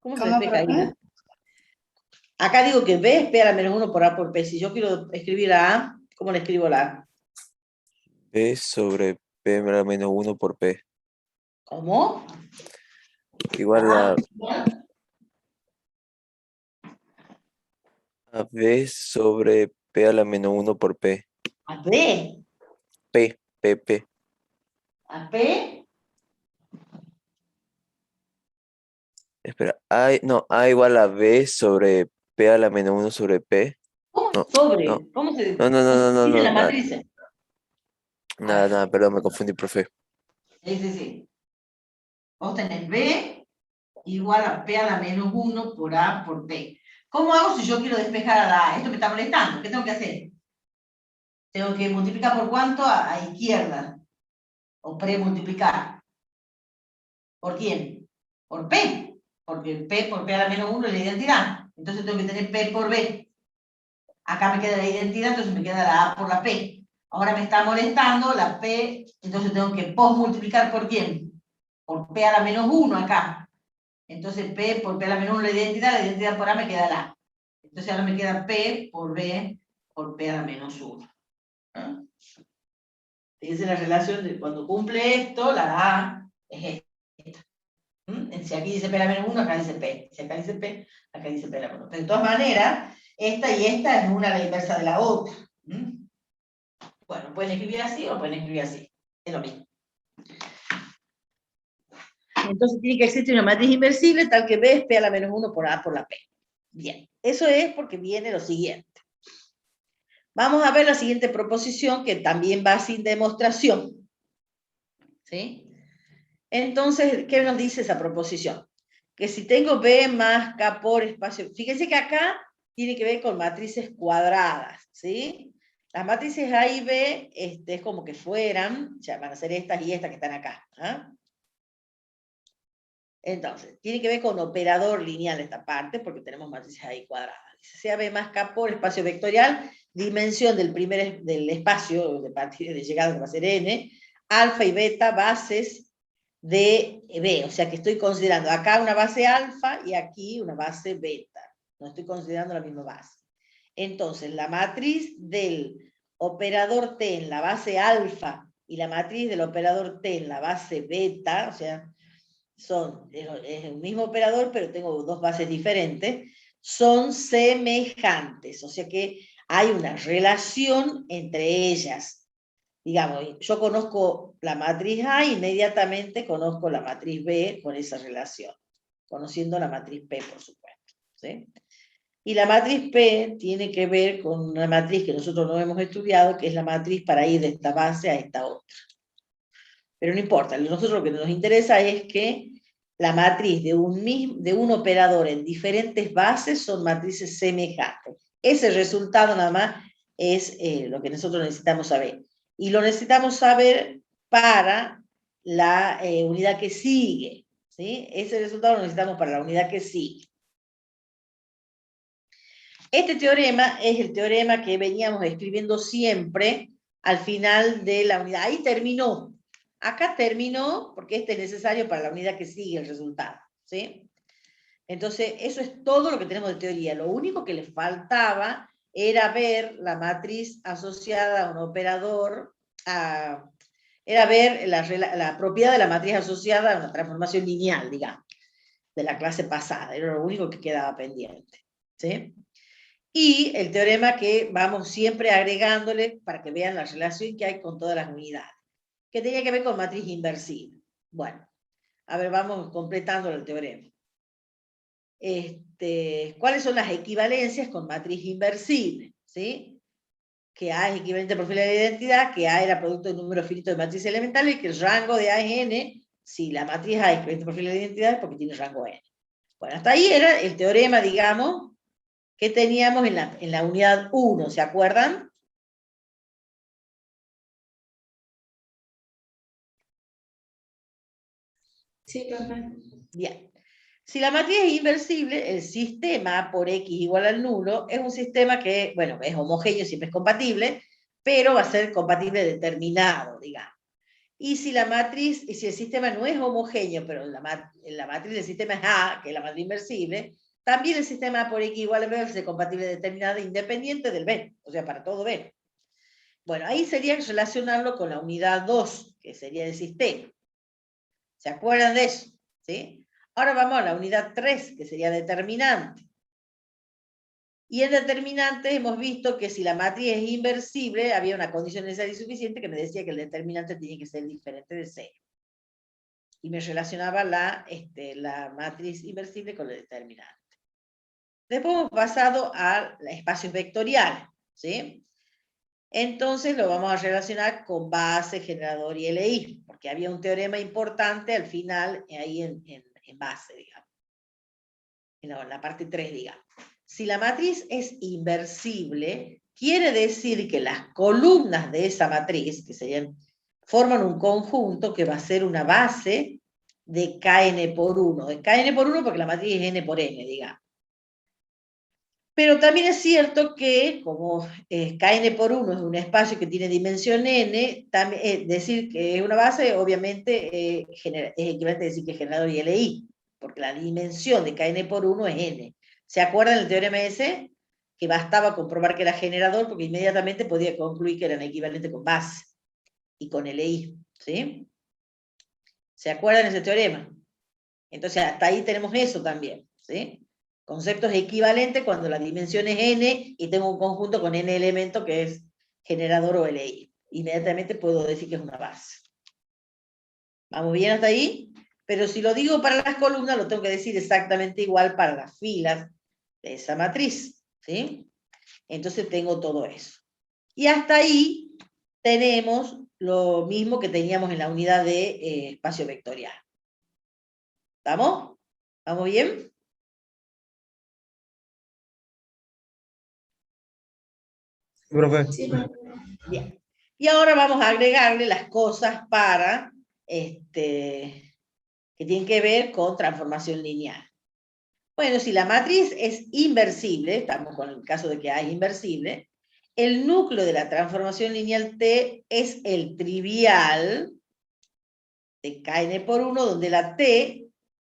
¿Cómo se ¿Cómo, despeja ahí? profe? Acá digo que B es P a la menos 1 por A por P. Si yo quiero escribir la A, ¿cómo le escribo la A? P sobre P a la menos 1 por P. ¿Cómo? Igual a B sobre P a la menos 1 por P. A B. P, P, P. A P. Espera, A igual a B sobre P a la menos 1 sobre P. ¿Cómo No, sobre? no, ¿Cómo se no, no, no, no, no, dice no, la nada, matriz? nada, perdón, me confundí, profe. Sí. Vos tenés B igual a P a la menos 1 por A por P. ¿Cómo hago si yo quiero despejar a la A? Esto me está molestando. ¿Qué tengo que hacer? Tengo que multiplicar por cuánto a izquierda. O premultiplicar. ¿Por quién? Por P. Porque P por P a la menos 1 es la identidad. Entonces tengo que tener P por B. Acá me queda la identidad, entonces me queda la A por la P. Ahora me está molestando la P, entonces tengo que posmultiplicar por quién? Por P a la menos 1 acá. Entonces P por P a la menos 1 la identidad por A me queda la A. Entonces ahora me queda P por B por P a la menos 1. ¿Ah? Fíjense la relación de cuando cumple esto, la A es esta. Si aquí dice P a la menos 1, acá dice P. Si acá dice P, acá dice P a la menos 1. Pero de todas maneras, esta y esta es una la inversa de la otra. Bueno, pueden escribir así o pueden escribir así. Es lo mismo. Entonces tiene que existir una matriz inversible tal que B es P a la menos 1 por A por la P. Bien, eso es porque viene lo siguiente. Vamos a ver la siguiente proposición que también va sin demostración. ¿Sí? Entonces, ¿qué nos dice esa proposición? Que si tengo B más K por espacio... Fíjense que acá tiene que ver con matrices cuadradas, ¿sí? Las matrices A y B es como que fueran, ya van a ser estas y estas que están acá. ¿Ah? Entonces, tiene que ver con operador lineal esta parte, porque tenemos matrices A y cuadradas. Dice, sea B más K por espacio vectorial, dimensión del espacio de partida de llegada que va a ser N, alfa y beta bases de B. O sea que estoy considerando acá una base alfa y aquí una base beta. No estoy considerando la misma base. Entonces, la matriz del operador T en la base alfa y la matriz del operador T en la base beta, o sea, es el mismo operador, pero tengo dos bases diferentes, son semejantes, o sea que hay una relación entre ellas. Digamos, yo conozco la matriz A, inmediatamente conozco la matriz B por esa relación, conociendo la matriz P, por supuesto. ¿Sí? Y la matriz P tiene que ver con una matriz que nosotros no hemos estudiado, que es la matriz para ir de esta base a esta otra. Pero no importa, nosotros lo que nos interesa es que la matriz de un operador en diferentes bases son matrices semejantes. Ese resultado nada más es lo que nosotros necesitamos saber. Y lo necesitamos saber para la unidad que sigue, ¿sí? Ese resultado lo necesitamos para la unidad que sigue. Este teorema es el teorema que veníamos escribiendo siempre al final de la unidad. Ahí terminó. Acá terminó porque este es necesario para la unidad que sigue el resultado, ¿sí? Entonces, eso es todo lo que tenemos de teoría. Lo único que le faltaba era ver la matriz asociada a un operador, era ver la propiedad de la matriz asociada a una transformación lineal, digamos, de la clase pasada. Era lo único que quedaba pendiente, ¿sí? Y el teorema que vamos siempre agregándole para que vean la relación que hay con todas las unidades, que tenía que ver con matriz inversible. Bueno, a ver, vamos completando el teorema. ¿Cuáles son las equivalencias con matriz inversible? ¿Sí? Que A es equivalente a perfil de la identidad, que A era producto de un número finito de matrices elementales y que el rango de A es n, si la matriz A es equivalente a perfil de la identidad es porque tiene rango n. Bueno, hasta ahí era el teorema, digamos, que teníamos en la unidad 1, ¿se acuerdan? Sí, profe. Bien. Si la matriz es inversible, el sistema por x igual al nulo es un sistema que, bueno, es homogéneo, siempre es compatible, pero va a ser compatible determinado, digamos. Y si la matriz, y si el sistema no es homogéneo, pero la matriz del sistema es A, que es la matriz inversible, también el sistema A por x igual a B va a ser compatible determinado independiente del B, o sea, para todo B. Bueno, ahí sería relacionarlo con la unidad 2, que sería el sistema. ¿Se acuerdan de eso? ¿Sí? Ahora vamos a la unidad 3, que sería determinante. Y en determinante hemos visto que si la matriz es inversible, había una condición necesaria y suficiente que me decía que el determinante tenía que ser diferente de 0. Y me relacionaba la matriz inversible con el determinante. Después hemos pasado a espacios vectoriales, ¿sí? Entonces lo vamos a relacionar con base, generador y LI, porque había un teorema importante al final, ahí en base, digamos. En la parte 3, digamos. Si la matriz es inversible, quiere decir que las columnas de esa matriz, que forman un conjunto que va a ser una base de Kn por 1. De Kn por 1 porque la matriz es n por n, digamos. Pero también es cierto que, como Kn por 1 es un espacio que tiene dimensión n, también, decir que es una base, obviamente, es equivalente a decir que es generador y LI, porque la dimensión de Kn por 1 es n. ¿Se acuerdan del teorema ese? Que bastaba comprobar que era generador, porque inmediatamente podía concluir que eran equivalentes con base y con LI, ¿sí? ¿Se acuerdan de ese teorema? Entonces, hasta ahí tenemos eso también, ¿sí? Conceptos equivalentes cuando la dimensión es n y tengo un conjunto con n elementos que es generador o LI. Inmediatamente puedo decir que es una base. ¿Vamos bien hasta ahí? Pero si lo digo para las columnas, lo tengo que decir exactamente igual para las filas de esa matriz, ¿sí? Entonces tengo todo eso. Y hasta ahí tenemos lo mismo que teníamos en la unidad de espacio vectorial. ¿Estamos? ¿Vamos bien? Sí, profe. Sí, profe. Bien. Y ahora vamos a agregarle las cosas para, que tienen que ver con transformación lineal. Bueno, si la matriz es inversible, estamos con el caso de que A es inversible, el núcleo de la transformación lineal T es el trivial de Kn por 1, donde la T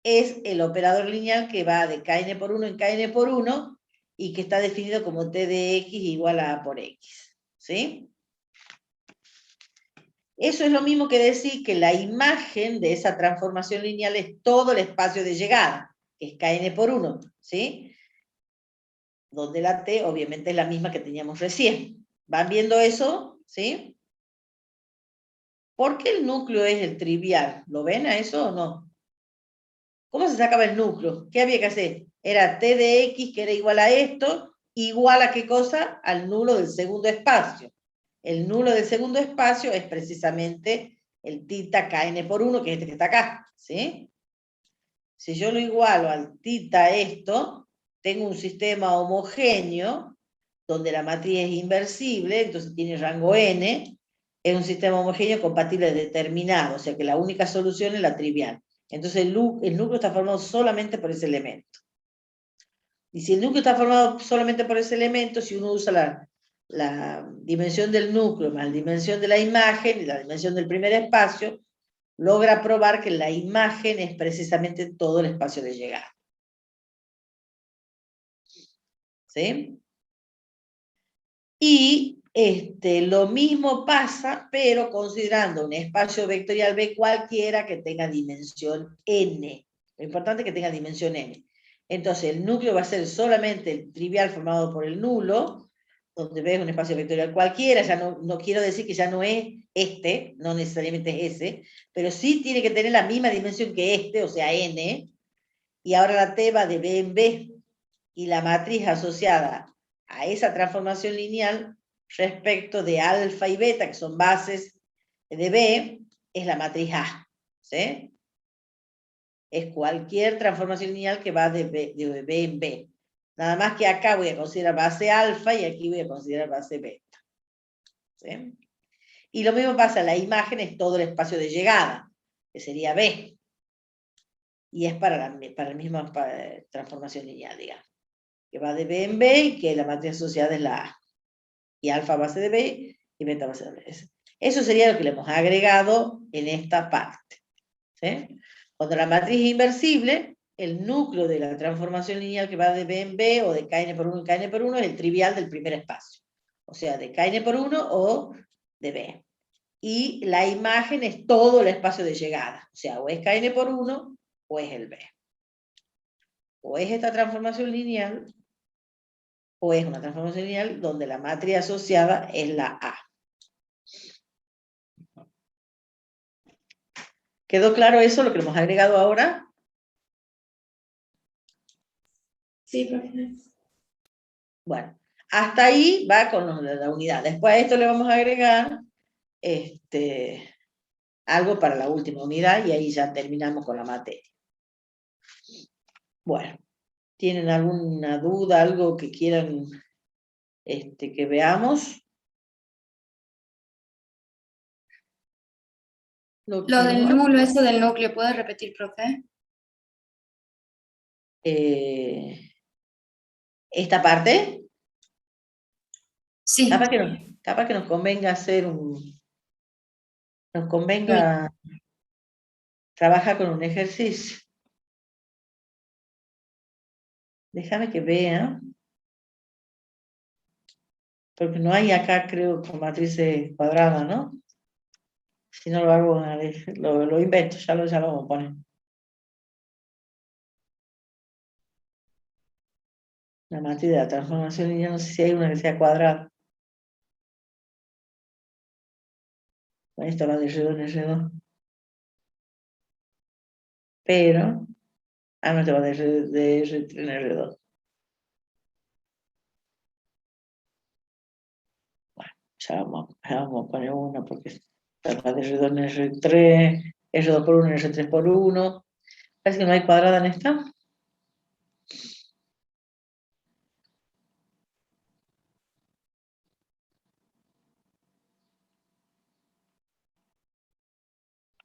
es el operador lineal que va de Kn por 1 en Kn por 1 y que está definido como T de X igual a A por X. ¿Sí? Eso es lo mismo que decir que la imagen de esa transformación lineal es todo el espacio de llegada, que es Kn por 1, ¿sí? Donde la T obviamente es la misma que teníamos recién. ¿Van viendo eso? ¿Sí? ¿Por qué el núcleo es el trivial? ¿Lo ven a eso o no? ¿Cómo se sacaba el núcleo? ¿Qué había que hacer? Era T de X, que era igual a esto, igual a qué cosa? Al nulo del segundo espacio. El nulo del segundo espacio es precisamente el tita Kn por 1, que es este que está acá, ¿sí? Si yo lo igualo al tita esto, tengo un sistema homogéneo donde la matriz es inversible, entonces tiene rango n, es un sistema homogéneo compatible determinado, o sea que la única solución es la trivial. Entonces el núcleo está formado solamente por ese elemento. Y si el núcleo está formado solamente por ese elemento, si uno usa la dimensión del núcleo más la dimensión de la imagen y la dimensión del primer espacio, logra probar que la imagen es precisamente todo el espacio de llegada. ¿Sí? Y lo mismo pasa, pero considerando un espacio vectorial B cualquiera que tenga dimensión n. Lo importante es que tenga dimensión n. Entonces, el núcleo va a ser solamente el trivial formado por el nulo, donde B es un espacio vectorial cualquiera, ya no quiero decir que ya no es no necesariamente es ese, pero sí tiene que tener la misma dimensión que o sea, n, y ahora la T va de B en B, y la matriz asociada a esa transformación lineal respecto de alfa y beta, que son bases de B, es la matriz A. ¿Sí? Es cualquier transformación lineal que va de B en B. Nada más que acá voy a considerar base alfa y aquí voy a considerar base beta. ¿Sí? Y lo mismo pasa, la imagen es todo el espacio de llegada, que sería B. Y es para la misma transformación lineal, digamos. Que va de B en B y que la matriz asociada es la A. Y alfa base de B y beta base de B. Eso sería lo que le hemos agregado en esta parte. ¿Sí? Cuando la matriz es inversible, el núcleo de la transformación lineal que va de B en B o de Kn por 1 en Kn por 1 es el trivial del primer espacio. O sea, de Kn por 1 o de B. Y la imagen es todo el espacio de llegada. O sea, o es Kn por 1 o es el B. O es esta transformación lineal o es una transformación lineal donde la matriz asociada es la A. ¿Quedó claro eso, lo que hemos agregado ahora? Sí, profe. Bueno, hasta ahí va con la unidad. Después a esto le vamos a agregar algo para la última unidad y ahí ya terminamos con la materia. Bueno, ¿tienen alguna duda, algo que quieran que veamos? Lo del nulo, eso del núcleo, ¿puede repetir, profe? Esta parte, Sí. capaz que nos convenga nos convenga trabajar con un ejercicio. Déjame que vea. Porque no hay acá, creo, con matrices cuadradas, ¿no? Si no lo hago, lo invento, ya lo vamos a poner. La matriz de la transformación lineal, no sé si hay una que sea cuadrada. Bueno, esta va de R2 en R2. Pero, no, esta va de R3 en R2. Bueno, ya vamos a poner una porque esta va de R2 en R3, R2 por 1 en R3 por 1. Parece que no hay cuadrada en esta.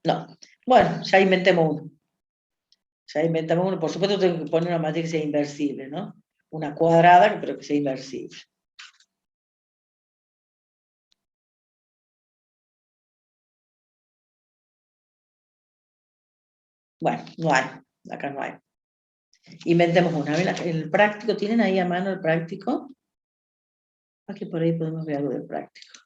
No. Bueno, ya inventemos uno. Ya inventamos uno. Por supuesto tengo que poner una matriz que sea inversible, ¿no? Una cuadrada, pero que sea inversible. Bueno, no hay. Acá no hay. Inventemos una. ¿El práctico? ¿Tienen ahí a mano el práctico? Aquí por ahí podemos ver algo del práctico.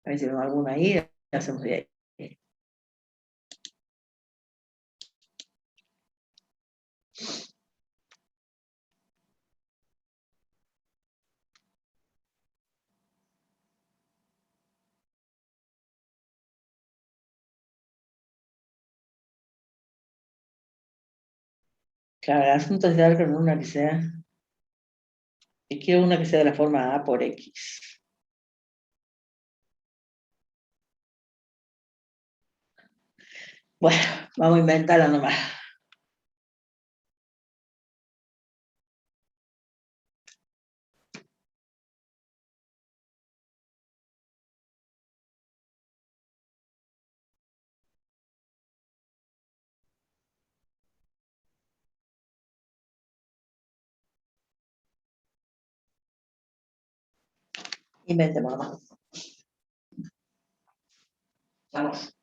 A ver si vemos alguna ahí. Hacemos de ahí. Claro, el asunto es dar con una que sea. Y quiero una que sea de la forma A por X. Bueno, vamos a inventarla nomás. Inventemos nomás. Vamos.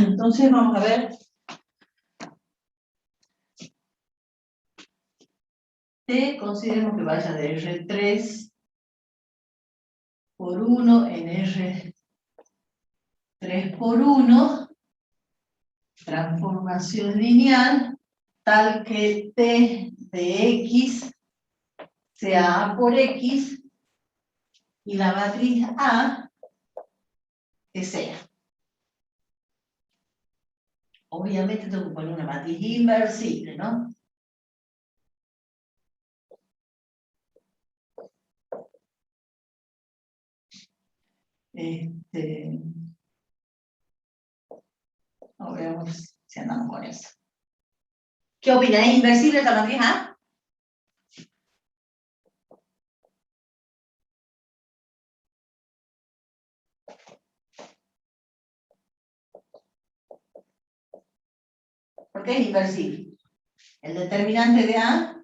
Entonces vamos a ver. T, consideremos que vaya de R3 por 1 en R3 por 1, transformación lineal, tal que T de X sea A por X y la matriz A que sea. Obviamente tengo que poner una matriz inversible, ¿no? No veamos si andamos con eso. ¿Qué opinan? ¿Es inversible esta matriz A? ¿Por qué es inversible? El determinante de A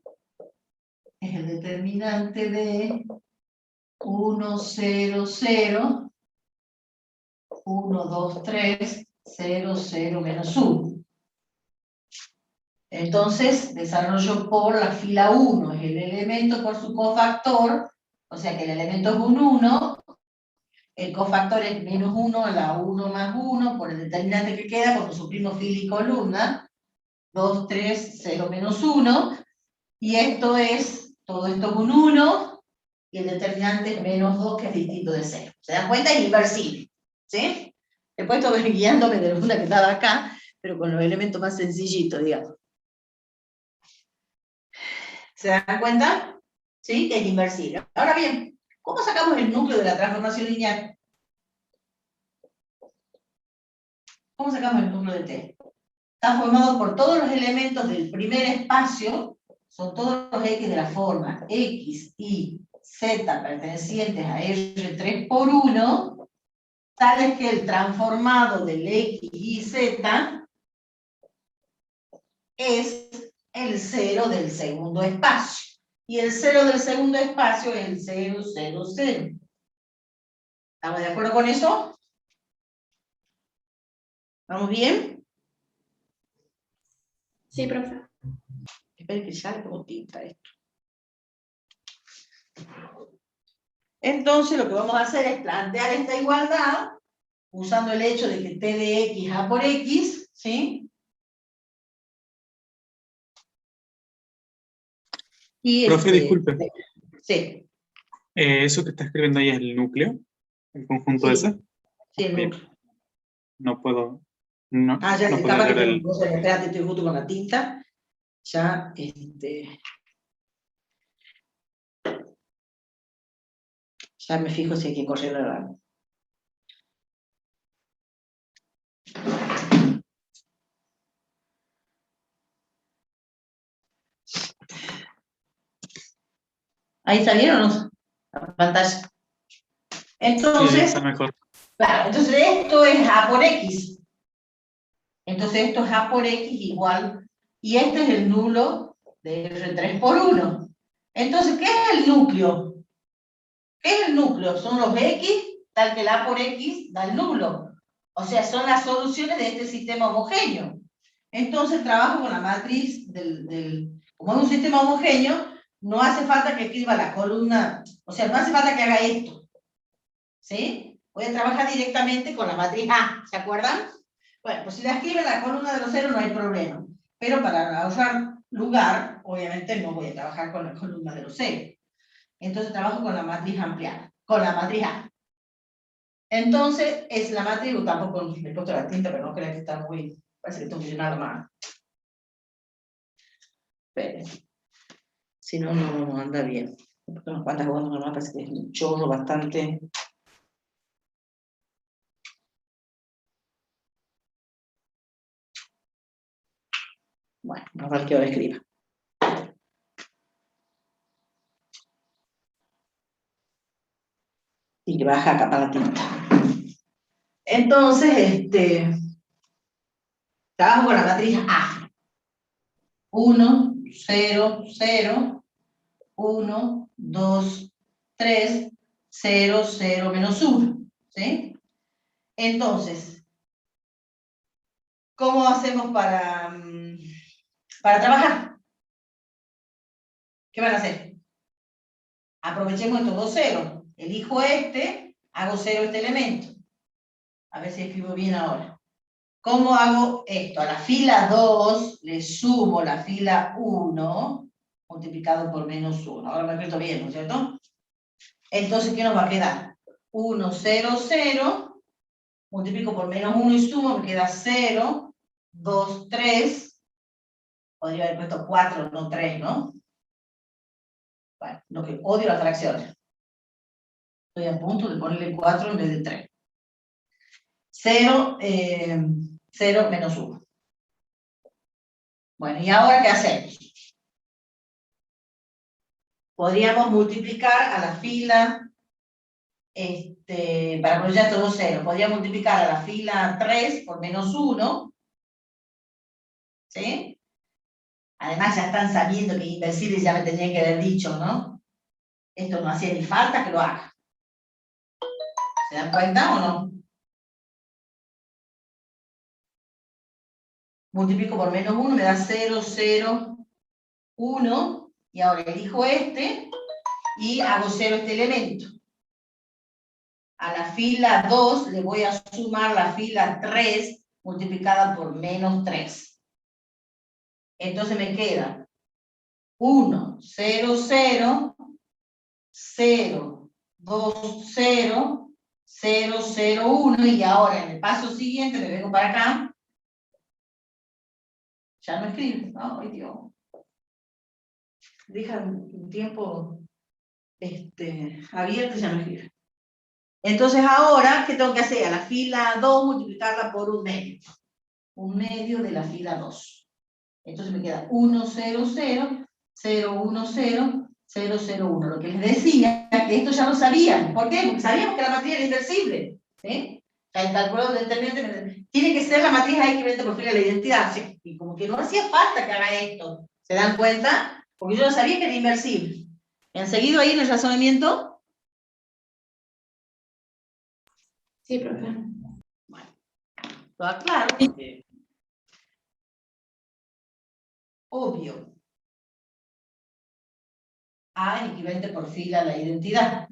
es el determinante de 1, 0, 0, 1, 2, 3, 0, 0, menos 1. Entonces, desarrollo por la fila 1, es el elemento por su cofactor, o sea que el elemento es un 1, el cofactor es menos 1 a la 1 más 1, por el determinante que queda, cuando suprimo fila y columna, 2, 3, 0, menos 1, y esto es, todo esto es un 1, y el determinante es menos 2, que es distinto de 0. ¿Se dan cuenta? Es inversible, ¿sí? Después estoy guiándome de una que estaba acá, pero con los elementos más sencillitos, digamos. ¿Se dan cuenta? ¿Sí? Que es inversible. Ahora bien, ¿cómo sacamos el núcleo de la transformación lineal? ¿Cómo sacamos el núcleo de T? Está formado por todos los elementos del primer espacio, son todos los X de la forma X, Y, Z pertenecientes a R3 por 1, tales que el transformado del X, Y, Z es el 0 del segundo espacio. Y el 0 del segundo espacio es el 0, 0, 0. ¿Estamos de acuerdo con eso? ¿Vamos bien? Sí, profe. Esperen que ya le pongo tinta a esto. Entonces lo que vamos a hacer es plantear esta igualdad usando el hecho de que T de X A por X, ¿sí? Y Profe, disculpe, sí, ¿eso que está escribiendo ahí es el núcleo? ¿El conjunto sí, ese? sí, el Bien, núcleo. no puedo, no, Ya no sé, puedo capaz que leer tengo el... cosas, espérate, estoy justo con la tinta. Ya, ya me fijo si hay que correr la... ¿Ahí está bien o no? La pantalla. Sí, ahí Entonces, está mejor. claro, entonces esto es A por X. Entonces esto es A por X igual, y este es el nulo de R3 por 1. Entonces, ¿qué es el núcleo? ¿Qué es el núcleo? Son los X, tal que el A por X da el nulo. O sea, son las soluciones de este sistema homogéneo. Entonces trabajo con la matriz como es un sistema homogéneo, no hace falta que escriba la columna, o sea, no hace falta que haga esto. ¿Sí? Voy a trabajar directamente con la matriz A, ¿se acuerdan? Bueno, pues si la escribe en la columna de los ceros no hay problema. Pero para ahorrar lugar, obviamente no voy a trabajar con la columna de los ceros. Entonces trabajo con la matriz ampliada, con la matriz A. Entonces, es la matriz, tampoco le he puesto la tinta, pero no creo que está muy, parece que tengo que llenar más. Pero, si no, no anda bien. Unas cuantas cosas nomás, parece que es un chorro bastante. Bueno, a ver qué hora escriba. Y que baja acá para la tinta. Entonces, trabajo con la matriz A. 1, 0, 0, 1, 2, 3, 0, 0, menos 1. ¿Sí? Entonces, ¿cómo hacemos para trabajar? ¿Qué van a hacer? Aprovechemos estos dos ceros. Elijo hago 0 este elemento. A ver si escribo bien ahora. ¿Cómo hago esto? A la fila 2 le sumo la fila 1 multiplicado por menos 1. Ahora me escrito bien, ¿no es cierto? Entonces, ¿qué nos va a quedar? 1, 0, 0. Multiplico por menos 1 y sumo, me queda 0, 2, 3. Podría haber puesto 4, no 3, ¿no? Bueno, lo que odio las fracciones. Estoy a punto de ponerle 4 en vez de 3. 0, 0 menos 1. Bueno, ¿y ahora qué hacemos? Podríamos multiplicar a la fila, para aprovechar estos dos ceros, podríamos multiplicar a la fila 3 por menos 1. ¿Sí? Además ya están sabiendo que invencibles ya me tenían que haber dicho, ¿no? Esto no hacía ni falta que lo haga. ¿Se dan cuenta o no? Multiplico por menos 1, me da 0, 0, 1. Y ahora elijo y hago 0 este elemento. A la fila 2 le voy a sumar la fila 3 multiplicada por menos 3. Entonces me queda 1, 0, 0, 0, 2, 0, 0, 0, 1, y ahora en el paso siguiente me vengo para acá. Ya no escribo. Ay, Dios. Deja un tiempo abierto y ya no escribe. Entonces ahora, ¿qué tengo que hacer? A la fila 2 multiplicarla por un medio. Un medio de la fila 2. Entonces me queda 1, 0, 0, 0, 1, 0, 0, 0, 1. Lo que les decía, que esto ya lo sabían. ¿Por qué? Porque sabíamos que la matriz era inversible. ¿Sí? El calculador determinante tiene que ser la matriz A equivalente por fila de la identidad. ¿Sí? Y como que no hacía falta que haga esto. ¿Se dan cuenta? Porque yo no sabía que era inversible. ¿Me han seguido ahí en el razonamiento? Sí, profe. Bueno, todo claro. Obvio. A equivalente por fila a la identidad.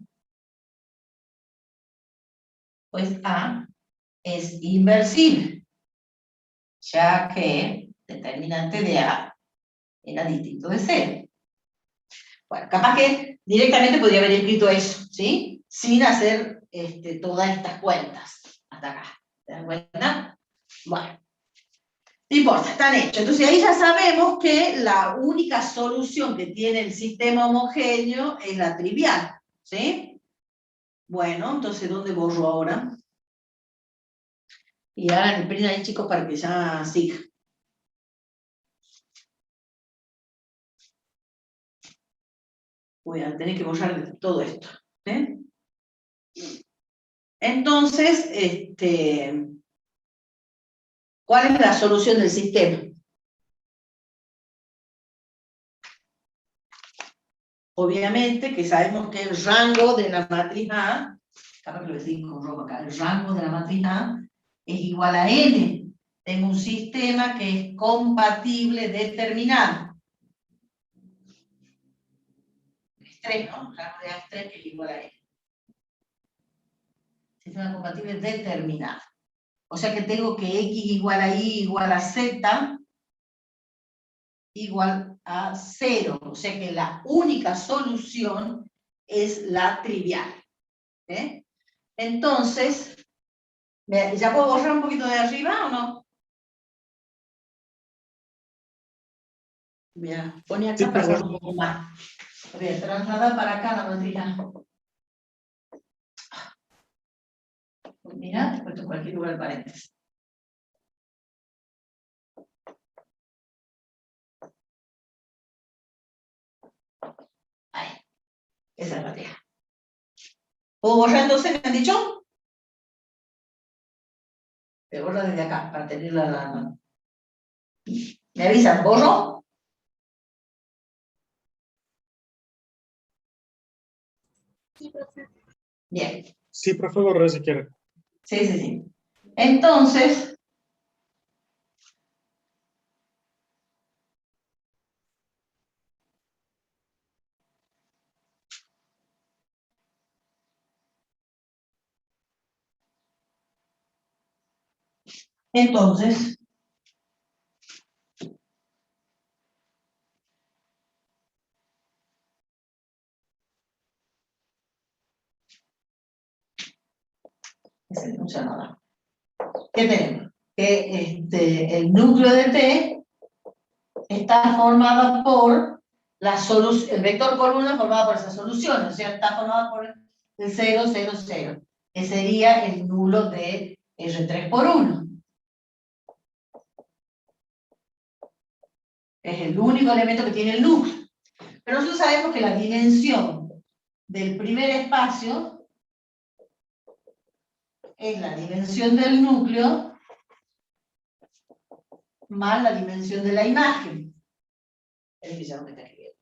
Pues A es inversible, ya que determinante de A era distinto de 0. Bueno, capaz que directamente podría haber escrito eso, ¿sí? Sin hacer todas estas cuentas. Hasta acá. ¿Se dan cuenta? Bueno. No importa, están hechos. Entonces ahí ya sabemos que la única solución que tiene el sistema homogéneo es la trivial, ¿sí? Bueno, entonces, ¿dónde borro ahora? Y hagan el print ahí, chicos, para que ya siga. Voy a tener que borrar todo esto. ¿Eh? Entonces, ¿cuál es la solución del sistema? Obviamente que sabemos que el rango de la matriz A, acá lo decimos con rojo acá, el rango de la matriz A es igual a N. Tengo un sistema que es compatible determinado. Es 3, ¿no? El rango de A es 3, que es igual a N. Sistema compatible determinado. O sea que tengo que X igual a Y igual a Z igual a 0. O sea que la única solución es la trivial. ¿Eh? Entonces, ¿ya puedo borrar un poquito de arriba o no? Voy a poner acá Sí, para por hacer favor. un poco más. Voy a trasladar para acá la matriz. Mira, he puesto en cualquier lugar el paréntesis. Ahí. Esa es la matriz. ¿Puedo borrar entonces, me han dicho? Se borra desde acá, para tenerla a la mano. ¿Me avisan? ¿Borro? Bien. Sí, por favor, si quiere. Sí, sí, sí. Entonces, ese no usa nada. ¿Qué tenemos? Que el núcleo de T está formado por la solución, el vector columna formado por esa solución, o sea, está formado por el 0, 0, 0, que sería el nulo de R3 por 1. Es el único elemento que tiene el núcleo. Pero nosotros sabemos que la dimensión del primer espacio es la dimensión del núcleo más la dimensión de la imagen. Es que ya no me está escribiendo.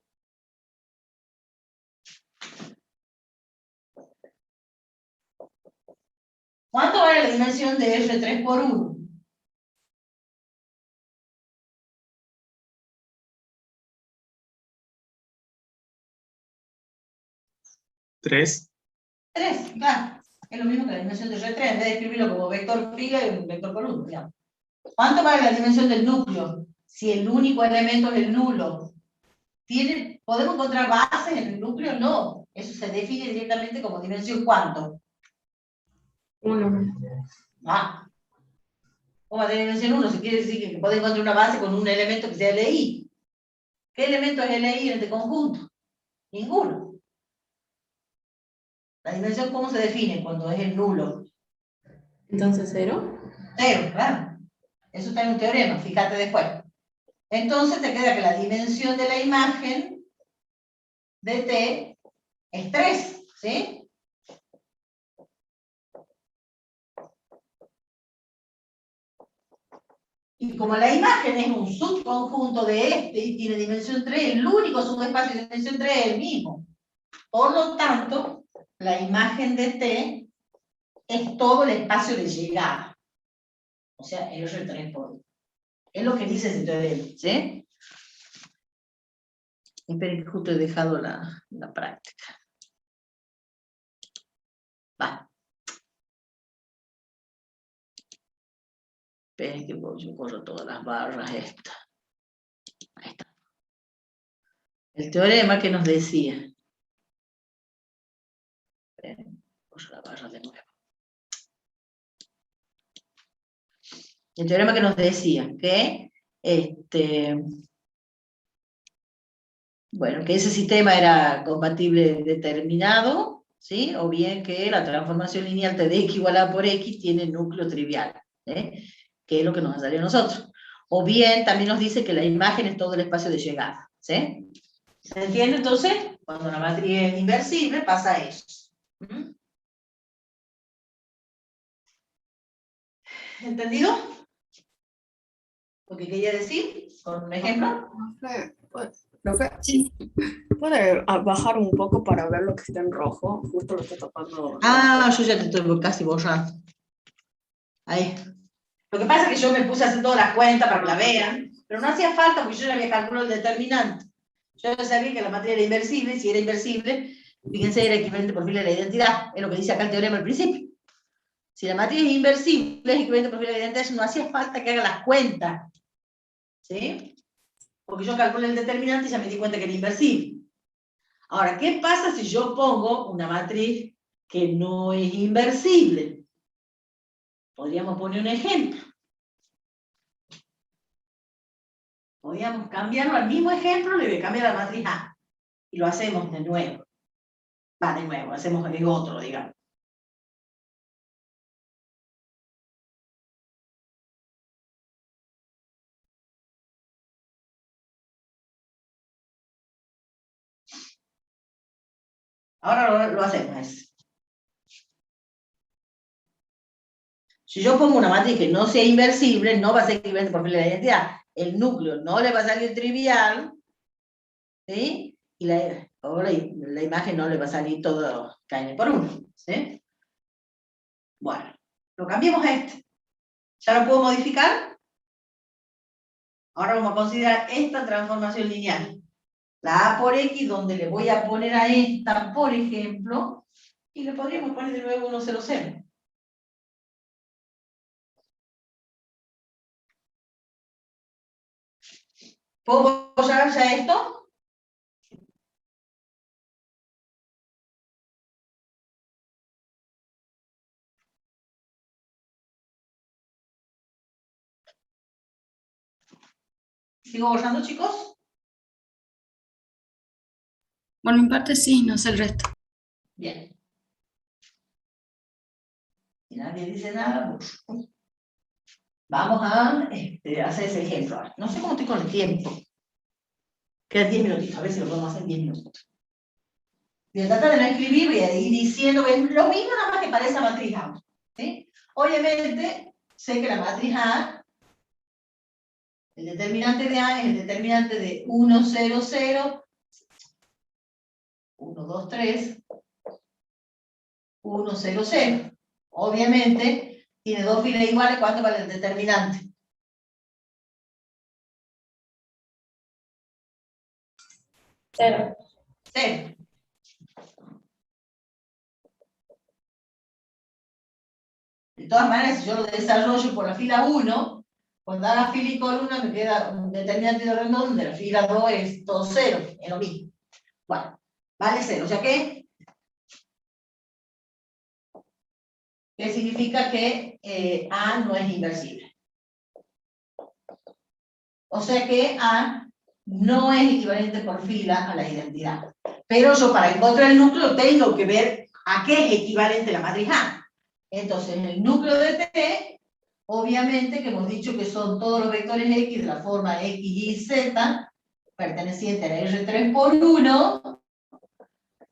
¿Cuánto vale la dimensión de R3 por 1? ¿3? 3, claro. Es lo mismo que la dimensión de R3, en vez de escribirlo como vector fila y un vector columna, digamos. ¿Cuánto vale la dimensión del núcleo? Si el único elemento es el nulo. ¿Podemos encontrar bases en el núcleo? No. Eso se define directamente como dimensión ¿cuánto? 1. Ah. ¿Cómo va a tener dimensión 1? Si quiere decir que puede encontrar una base con un elemento que sea LI. ¿Qué elemento es LI en este conjunto? Ninguno. La dimensión, ¿cómo se define cuando es el nulo? Entonces 0. 0, claro. Eso está en un teorema, fíjate después. Entonces te queda que la dimensión de la imagen de T es 3, ¿sí? Y como la imagen es un subconjunto de este y tiene dimensión 3, el único subespacio de dimensión 3 es el mismo. Por lo tanto, la imagen de T es todo el espacio de llegada. O sea, R3 por 1. Es lo que dice ese teorema, ¿sí? Esperen que justo he dejado la práctica. Va. Esperen que yo corro todas las barras estas. Ahí está. El teorema que nos decía. Esperen, corro la barra de nuevo. El teorema que nos decía que bueno, que ese sistema era compatible determinado, ¿sí? O bien que la transformación lineal T de X igual a por X tiene núcleo trivial, ¿eh? Que es lo que nos salió a nosotros. O bien también nos dice que la imagen es todo el espacio de llegada, ¿sí? ¿Se entiende entonces? Cuando la matriz es inversible pasa eso. ¿Mm? ¿Entendido? ¿Lo que quería decir? ¿Con un ejemplo? Profe, Sí. ¿puede bajar un poco para ver lo que está en rojo? Justo lo está tapando. Ah, yo ya te estoy casi borrando. Ahí. Lo que pasa es que yo me puse a hacer todas las cuentas para que la vean, pero no hacía falta porque yo ya había calculado el determinante. Yo ya sabía que la matriz era inversible, y si era inversible, fíjense, era equivalente por fila de la identidad, es lo que dice acá el teorema al principio. Si la matriz es inversible, es equivalente por fila de la identidad, no hacía falta que haga las cuentas. ¿Sí? Porque yo calculé el determinante y ya me di cuenta que era inversible. Ahora, ¿qué pasa si yo pongo una matriz que no es inversible? Podríamos poner un ejemplo. Podríamos cambiarlo al mismo ejemplo, le voy a cambiar la matriz A. Y lo hacemos de nuevo. Va, de nuevo, hacemos el otro, digamos. Ahora lo hacemos ese. Si yo pongo una matriz que no sea inversible, no va a ser equivalente por fila de identidad. El núcleo no le va a salir trivial, ¿sí? Y la imagen no le va a salir todo caña por uno, ¿sí? Bueno, lo cambiemos a este. ¿Ya lo puedo modificar? Ahora vamos a considerar esta transformación lineal. La A por X, donde le voy a poner a esta, por ejemplo, y le podríamos poner de nuevo 1, 0, 0. ¿Puedo borrar ya esto? ¿Sigo borrando, chicos? Bueno, en parte sí, no sé el resto. Bien. Si nadie dice nada, borro. Vamos a hacer ese ejemplo. No sé cómo estoy con el tiempo. Quedan 10 minutitos, a ver si lo podemos hacer en 10 minutos. Voy a tratar de no escribir, voy a ir diciendo que es lo mismo nada más que para esa matriz A. ¿Sí? Obviamente, sé que la matriz A, el determinante de A es el determinante de 1, 0, 0, 1, 2, 3, 1, 0, 0. Obviamente, tiene dos filas iguales, ¿cuánto vale el determinante? 0. 0. De todas maneras, si yo lo desarrollo por la fila 1, cuando haga fila y columna me queda un determinante de redondo, donde la fila 2 es todo 0, es lo mismo. Bueno, vale 0, o sea que, ¿qué significa que A no es inversible? O sea que A no es equivalente por fila a la identidad. Pero yo para encontrar el núcleo tengo que ver a qué es equivalente la matriz A. Entonces, en el núcleo de T, obviamente que hemos dicho que son todos los vectores X de la forma X, Y, Z, perteneciente a la R3 por 1,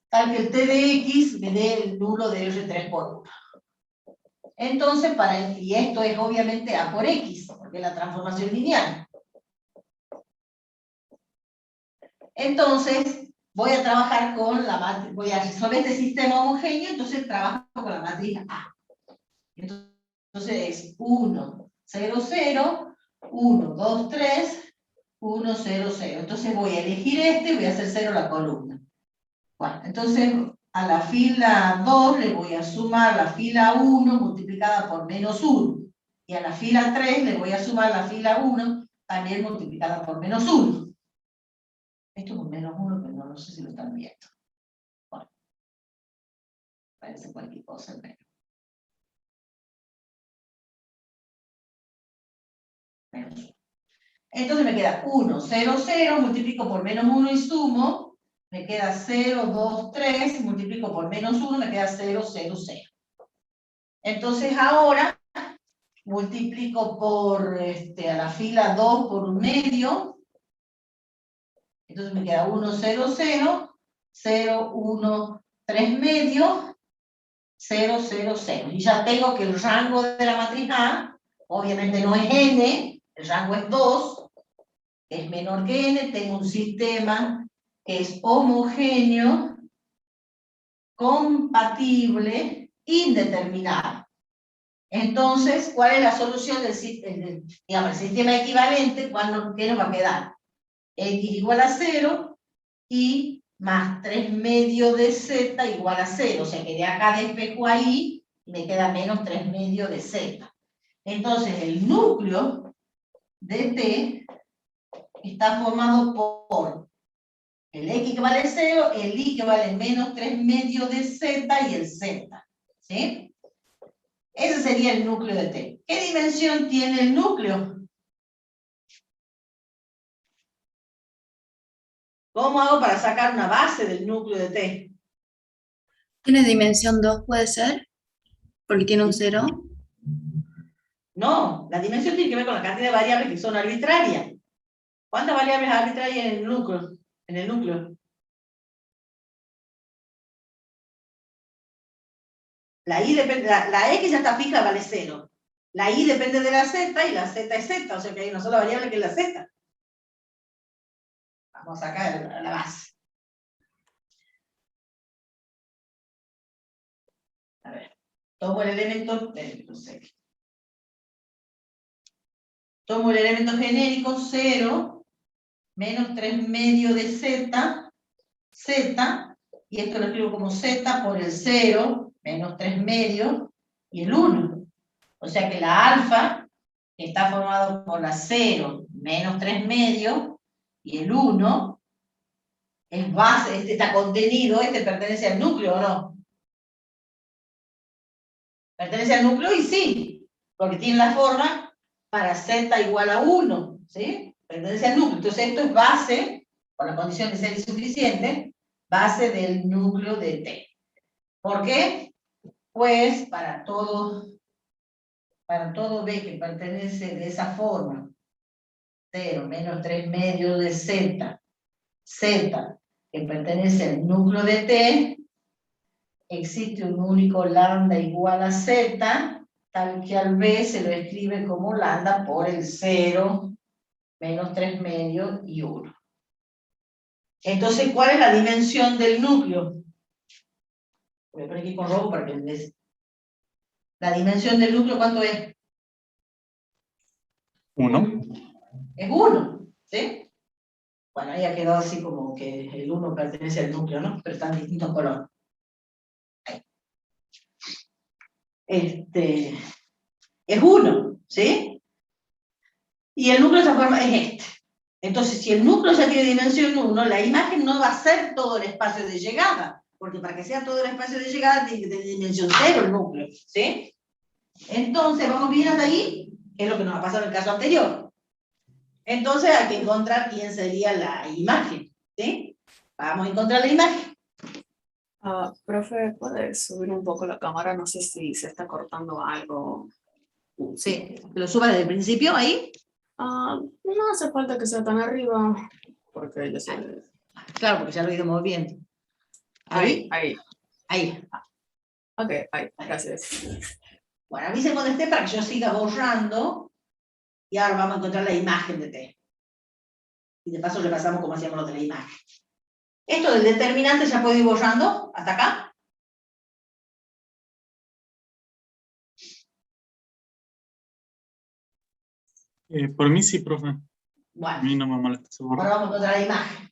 tal que el T de X me dé el nulo de R3 por 1. Entonces, y esto es obviamente A por X, porque es la transformación lineal. Entonces, voy a trabajar con la matriz, voy a resolver este sistema homogéneo, entonces trabajo con la matriz A. Entonces es 1, 0, 0, 1, 2, 3, 1, 0, 0. Entonces voy a elegir este y voy a hacer 0 la columna. Bueno, entonces a la fila 2 le voy a sumar la fila 1 multiplicada por menos 1. Y a la fila 3 le voy a sumar la fila 1 también multiplicada por menos 1. Esto es un menos 1, pero no sé si lo están viendo. Bueno, parece cualquier cosa el menos. Entonces me queda 1, 0, 0, multiplico por menos 1 y sumo, me queda 0, 2, 3, multiplico por menos 1, me queda 0, 0, 0. Entonces ahora multiplico por a la fila 2 por un medio, Entonces me queda 1, 0, 0, 0, 1, 3 medios, 0, 0, 0. Y ya tengo que el rango de la matriz A, obviamente no es n, el rango es 2, es menor que n, tengo un sistema que es homogéneo, compatible, indeterminado. Entonces, ¿cuál es la solución del digamos, el sistema equivalente? ¿Qué nos va a quedar? X igual a 0 y más 3 medios de z igual a 0. O sea que de acá despejo ahí y me queda menos 3 medios de z. Entonces, el núcleo de T está formado por el X que vale 0, el Y que vale menos 3 medios de z y el z. ¿Sí? Ese sería el núcleo de T. ¿Qué dimensión tiene el núcleo? ¿Cómo hago para sacar una base del núcleo de T? ¿Tiene dimensión 2, puede ser? Porque tiene un 0. No, la dimensión tiene que ver con la cantidad de variables que son arbitrarias. ¿Cuántas variables arbitrarias en el núcleo? La Y depende, la X ya está fija, vale 0. La Y depende de la Z y la Z es Z, o sea que hay una sola variable que es la Z. Vamos a sacar la base. A ver, tomo el elemento tomo el elemento genérico 0, menos 3 medios de Z, Z, y esto lo escribo como Z por el 0, menos 3 medios, y el 1. O sea que la alfa, que está formado por la 0, menos 3 medios, y el 1, es base, este está contenido, este pertenece al núcleo, ¿o no? Pertenece al núcleo y sí, porque tiene la forma para z igual a 1, ¿sí? Pertenece al núcleo. Entonces esto es base, por la condición de ser insuficiente, base del núcleo de T. ¿Por qué? Pues para todo B que pertenece de esa forma, 0, menos 3 medios de Z, Z, que pertenece al núcleo de T, existe un único lambda igual a Z, tal que al B se lo escribe como lambda por el 0, menos 3 medios y 1. Entonces, ¿cuál es la dimensión del núcleo? Voy a poner aquí con rojo para que veas. La dimensión del núcleo, ¿cuánto es? 1. Es 1, ¿sí? Bueno, ahí ha quedado así como que el 1 pertenece al núcleo, ¿no? Pero están en distintos colores. Es 1, ¿sí? Y el núcleo de esta forma es este. Entonces, si el núcleo ya tiene dimensión 1, la imagen no va a ser todo el espacio de llegada, porque para que sea todo el espacio de llegada tiene que tener dimensión 0 el núcleo, ¿sí? Entonces, ¿vamos bien hasta ahí? Que es lo que nos ha pasado en el caso anterior. Entonces, hay que encontrar quién sería la imagen, ¿sí? Vamos a encontrar la imagen. Profe, ¿puede subir un poco la cámara? No sé si se está cortando algo. Sí, lo suba desde el principio ahí. No hace falta que sea tan arriba, porque ya sé. Claro, porque ya lo he ido moviendo. Ahí. Ahí. Ok, ahí, gracias. Bueno, avisen cuando esté para que yo siga borrando. Y ahora vamos a encontrar la imagen de T. Y de paso repasamos cómo hacíamos lo de la imagen. Esto del determinante ya puedo ir borrando hasta acá. Por mí sí, profe. A Bueno, mí no me molesta ese borro. ahora vamos a encontrar la imagen.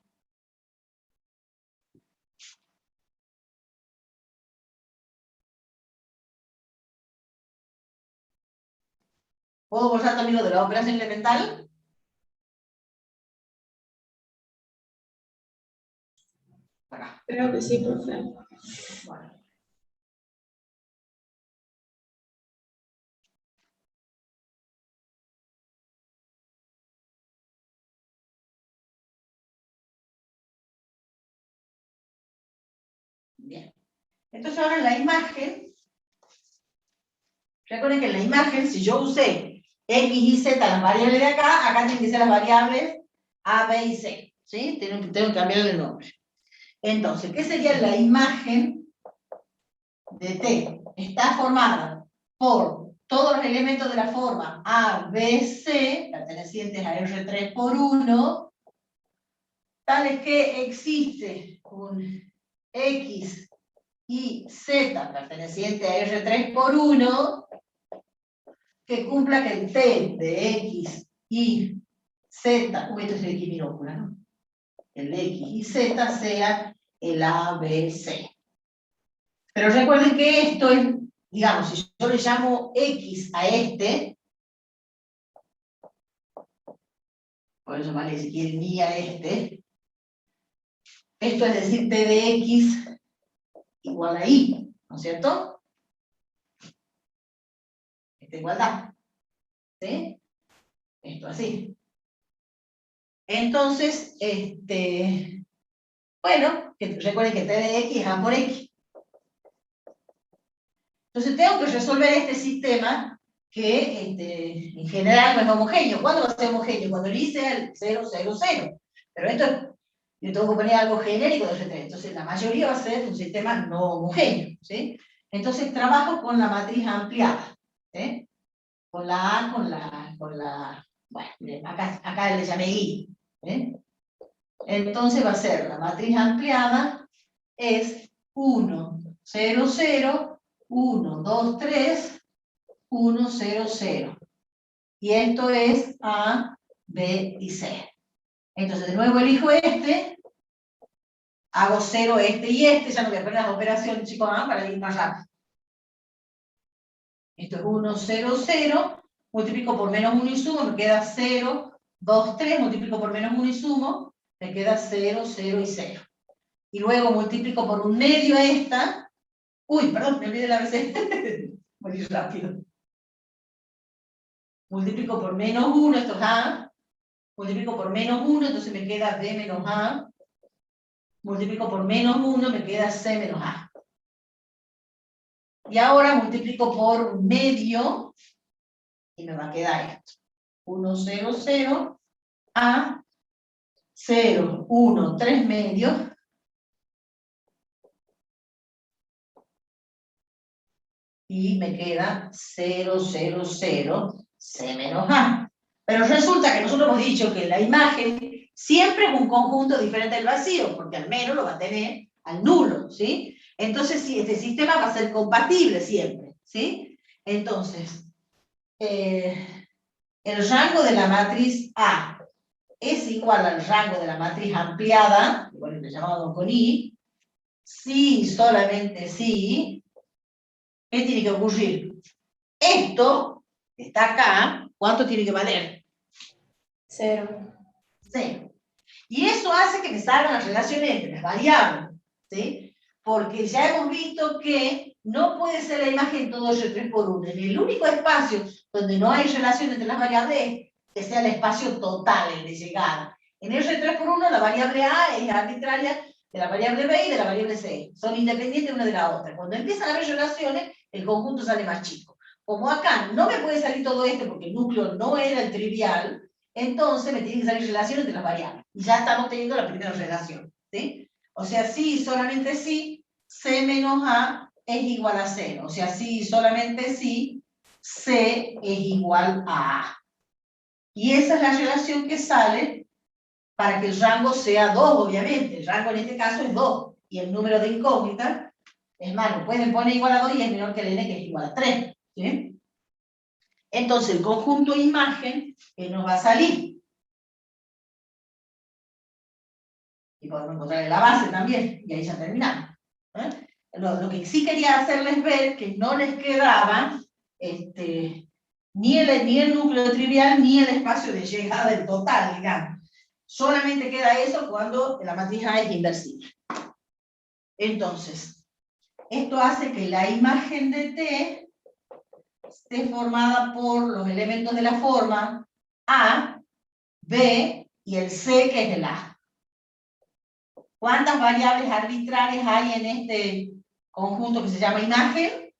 ¿Puedo borrar también lo de la operación elemental? Acá. Creo que sí, profe. Bueno. Bien. Entonces ahora en la imagen, recuerden que en la imagen, si yo usé X y Z, las variables de acá, acá tienen que ser las variables A, B y C. ¿sí? Tengo que cambiarle el nombre. Entonces, ¿qué sería la imagen de T? Está formada por todos los elementos de la forma A, B, C, pertenecientes a R3 por 1, tales que existe un X y Z perteneciente a R3 por 1, que cumpla que el T de X y Z, esto es el X minúscula, ¿no? El X y Z sea el A, B, C. Pero recuerden que esto es, digamos, si yo le llamo X a este, por eso vale si quieren Y a este, esto es decir, T de X igual a Y, ¿no es cierto? Esta igualdad, ¿sí? Esto así. Entonces, bueno, recuerden que T de X es A por X. Entonces tengo que resolver este sistema que en general no es homogéneo. ¿Cuándo va a ser homogéneo? Cuando el I sea el 0, 0, 0. Pero esto, yo tengo que poner algo genérico de R3. Entonces la mayoría va a ser un sistema no homogéneo, ¿sí? Entonces trabajo con la matriz ampliada, ¿sí? Con la A, con la bueno, acá le llamé I, ¿sí? Entonces va a ser la matriz ampliada es 1, 0, 0, 1, 2, 3, 1, 0, 0. Y esto es A, B y C. Entonces de nuevo elijo este, hago 0 este y este, ya no voy a poner las operaciones, chicos, para ir más rápido. Esto es 1, 0, 0, multiplico por menos 1 y sumo, me queda 0, 2, 3, multiplico por menos 1 y sumo, me queda 0, 0 y 0. Y luego multiplico por un medio esta. Uy, perdón, me olvidé la ABC. Muy rápido. Multiplico por menos 1, esto es A. Multiplico por menos 1, entonces me queda B menos A. Multiplico por menos 1, me queda C menos A. Y ahora multiplico por un medio, y me va a quedar esto. 1, 0, 0, A, 0, 1, 3 medios, y me queda 0, 0, 0, C menos A. Pero resulta que nosotros hemos dicho que la imagen siempre es un conjunto diferente del vacío, porque al menos lo va a tener al nulo, ¿sí? Entonces, sí, este sistema va a ser compatible siempre, ¿sí? Entonces, el rango de la matriz A es igual al rango de la matriz ampliada, igual le llamamos con I, si, solamente si, ¿qué tiene que ocurrir? Esto, que está acá, ¿cuánto tiene que valer? 0. 0. Y eso hace que me salgan las relaciones entre las variables, ¿sí? Porque ya hemos visto que no puede ser la imagen todo R3 por 1. En el único espacio donde no hay relación entre las variables es que sea el espacio total, el de llegada. En R3 por 1 la variable A es arbitraria de la variable B y de la variable C. Son independientes una de la otra. Cuando empiezan a haber relaciones, el conjunto sale más chico. Como acá no me puede salir todo esto porque el núcleo no era el trivial, entonces me tienen que salir relaciones entre las variables. Y ya estamos teniendo la primera relación, ¿sí? O sea, sí, solamente sí, C menos A es igual a 0. O sea, sí, solamente sí, C es igual a A. Y esa es la relación que sale para que el rango sea 2, obviamente. El rango en este caso es 2. Y el número de incógnitas, es más, lo pueden poner igual a 2 y es menor que el n, que es igual a 3. ¿Sí? Entonces, el conjunto imagen que nos va a salir. Y podemos encontrar en la base también, y ahí ya terminamos. ¿Eh? Lo que sí quería hacerles ver que no les quedaba ni el núcleo trivial ni el espacio de llegada del total, digamos. Solamente queda eso cuando la matriz A es inversible. Entonces, esto hace que la imagen de T esté formada por los elementos de la forma A, B y el C, que es el A. ¿Cuántas variables arbitrarias hay en este conjunto que se llama imagen?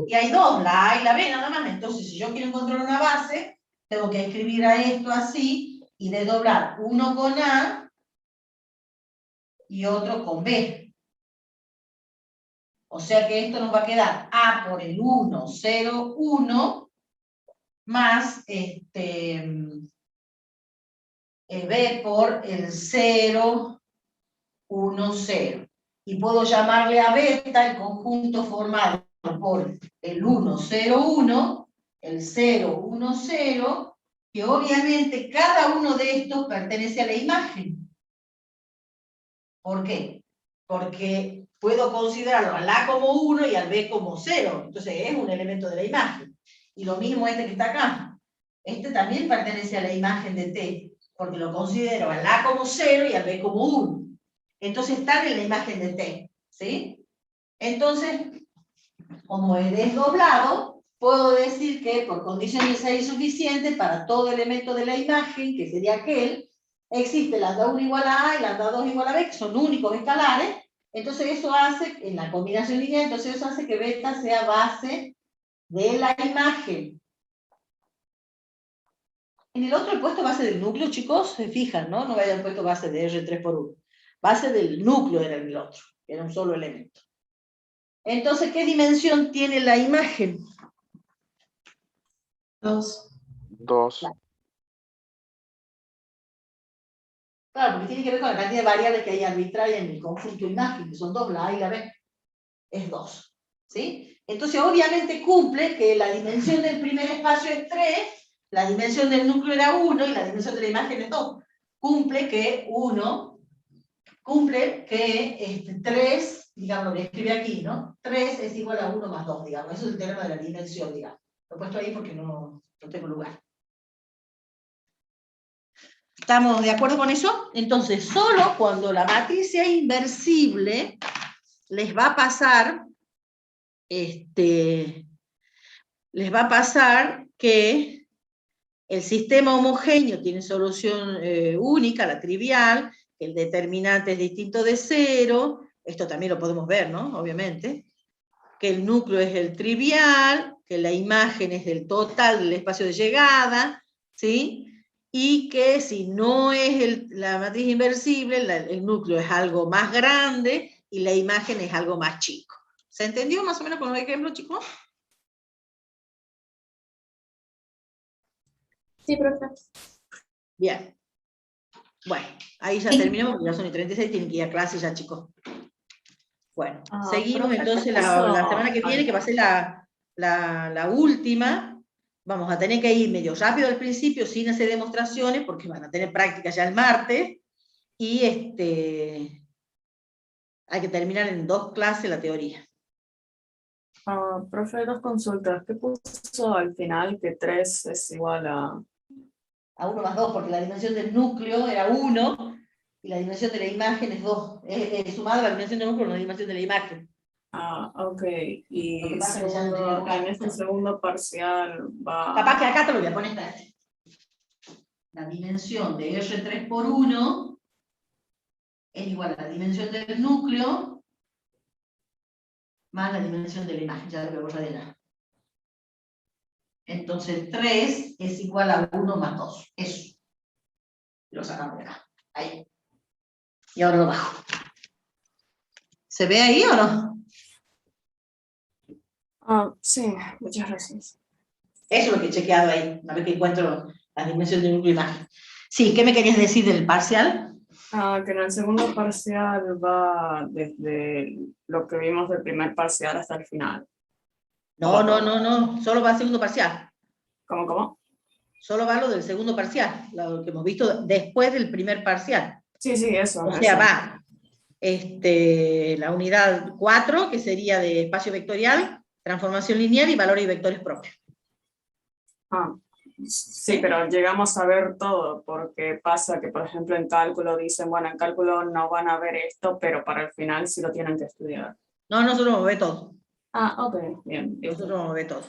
Y hay dos, la A y la B nada más. Entonces, si yo quiero encontrar una base, tengo que escribir a esto así y desdoblar 1 con A y otro con B. O sea que esto nos va a quedar A por el 1, 0, 1, más B por el 0, 1, 0. Y puedo llamarle a beta el conjunto formado por el 1, 0, 1, el 0, 1, 0, que obviamente cada uno de estos pertenece a la imagen. ¿Por qué? Porque puedo considerarlo al A como 1 y al B como 0. Entonces es un elemento de la imagen. Y lo mismo este que está acá. Este también pertenece a la imagen de T, porque lo considero al A como 0 y al B como 1. Entonces están en la imagen de T, ¿sí? Entonces, como es desdoblado, puedo decir que por condición de ser insuficiente, para todo elemento de la imagen, que sería aquel, existe lambda 1 igual a A y lambda 2 igual a B, que son únicos escalares. Entonces eso hace, en la combinación lineal, entonces eso hace que beta sea base de la imagen. En el otro he puesto base del núcleo, chicos, se fijan, ¿no? No me hayan puesto base de R3 por 1. Base del núcleo era el otro, era un solo elemento. Entonces, ¿qué dimensión tiene la imagen? 2. 2. Claro, porque tiene que ver con la cantidad de variables que hay arbitraria en el conjunto imagen, que son 2, la A y la B. Es 2. ¿Sí? Entonces, obviamente cumple que la dimensión del primer espacio es 3, la dimensión del núcleo era 1 y la dimensión de la imagen es 2. Cumple que 3, digamos, lo que escribe aquí, ¿no? 3 es igual a 1 más 2, digamos. Eso es el teorema de la dimensión, digamos. Lo he puesto ahí porque no tengo lugar. ¿Estamos de acuerdo con eso? Entonces, solo cuando la matriz sea inversible, les va a pasar, que el sistema homogéneo tiene solución única, la trivial, el determinante es distinto de 0, esto también lo podemos ver, ¿no? Obviamente, que el núcleo es el trivial, que la imagen es el total del espacio de llegada, ¿sí? Y que si no es la matriz inversible, el núcleo es algo más grande y la imagen es algo más chico. ¿Se entendió más o menos con los ejemplos, chicos? Sí, profe. Bien. Bueno, ahí ya terminamos, porque ya son y 36, tienen que ir a clase ya, chicos. Bueno, seguimos profe, entonces ¿qué la puso semana que viene, que va a ser la última. Vamos a tener que ir medio rápido al principio, sin hacer demostraciones, porque van a tener prácticas ya el martes, y hay que terminar en 2 clases la teoría. Profe, 2 consultas. ¿Qué puso al final que 3 es igual a... A 1 más 2, porque la dimensión del núcleo era 1, y la dimensión de la imagen es 2. Es sumada la dimensión del núcleo con la dimensión de la imagen. Ok. Lo Y que pasa es que ya no tenía lugar. en este segundo parcial va... Capaz que acá te lo voy a poner, espérate. La dimensión de R3 por 1 es igual a la dimensión del núcleo más la dimensión de la imagen, ya lo voy a borrar de allá. Entonces 3 es igual a 1 más 2. Eso. Lo sacamos de acá. Ahí. Y ahora lo bajo. ¿Se ve ahí o no? Sí, muchas gracias. Eso es lo que he chequeado ahí, una vez que encuentro la dimensión del núcleo imagen. Sí, ¿qué me querías decir del parcial? Que en el segundo parcial va desde lo que vimos del primer parcial hasta el final. No, solo va al segundo parcial. ¿Cómo? Solo va lo del segundo parcial, lo que hemos visto después del primer parcial. Sí, eso. O sea, va la unidad 4, que sería de espacio vectorial, transformación lineal y valores y vectores propios. Sí, pero llegamos a ver todo, porque pasa que, por ejemplo, en cálculo dicen, bueno, en cálculo no van a ver esto, pero para el final sí lo tienen que estudiar. No, nosotros vamos a ver todo. Ok, bien. Nosotros vamos a ver todo.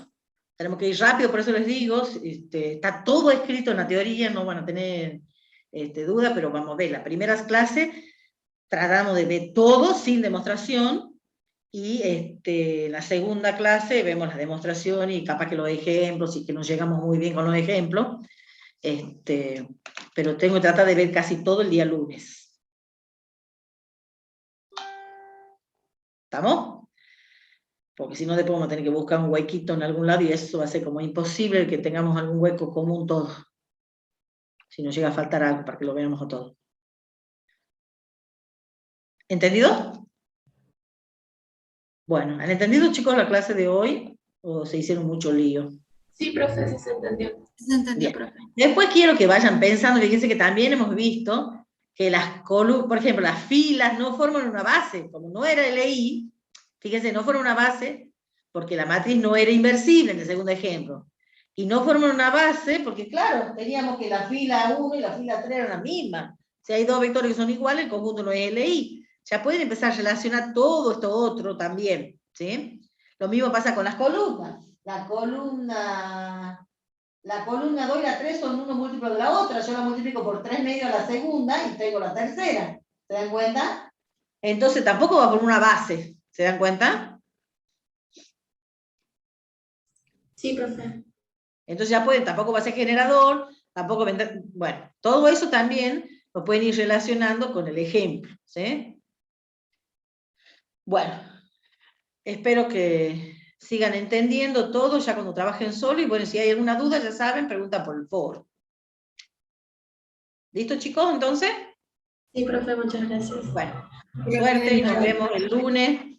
Tenemos que ir rápido, por eso les digo, está todo escrito en la teoría, no van a tener duda, pero vamos a ver, las primeras clases tratamos de ver todo sin demostración, y la segunda clase vemos la demostración y capaz que los ejemplos, y que nos llegamos muy bien con los ejemplos, pero tengo que tratar de ver casi todo el día lunes. ¿Estamos? Porque si no, después vamos a tener que buscar un huequito en algún lado y eso va a ser como imposible que tengamos algún hueco común todos. Si nos llega a faltar algo para que lo veamos a todos. ¿Entendido? Bueno, ¿han entendido, chicos, la clase de hoy? ¿O se hicieron mucho lío? Sí, profe, sí se entendió. Se entendió, Bien. profe. Después quiero que vayan pensando, fíjense que también hemos visto que las columnas, por ejemplo, las filas no forman una base, como no era LI, fíjense, no forman una base porque la matriz no era inversible en el segundo ejemplo. Y no forman una base porque, claro, teníamos que la fila 1 y la fila 3 eran la misma. Si hay dos vectores que son iguales, el conjunto no es LI. Ya pueden empezar a relacionar todo esto otro también, ¿sí? Lo mismo pasa con las columnas. La columna 2 y la 3 son uno múltiplo de la otra. Yo la multiplico por 3 medios a la segunda y tengo la tercera. ¿Se dan cuenta? Entonces tampoco va por una base. ¿Se dan cuenta? Sí, profe. Entonces ya pueden, tampoco va a ser generador, tampoco vender. Bueno, todo eso también lo pueden ir relacionando con el ejemplo. ¿Sí? Bueno, espero que sigan entendiendo todo ya cuando trabajen solo. Y bueno, si hay alguna duda, ya saben, pregunta por el foro. ¿Listo, chicos, entonces? Sí, profe, muchas gracias. Bueno, suerte y nos vemos el lunes.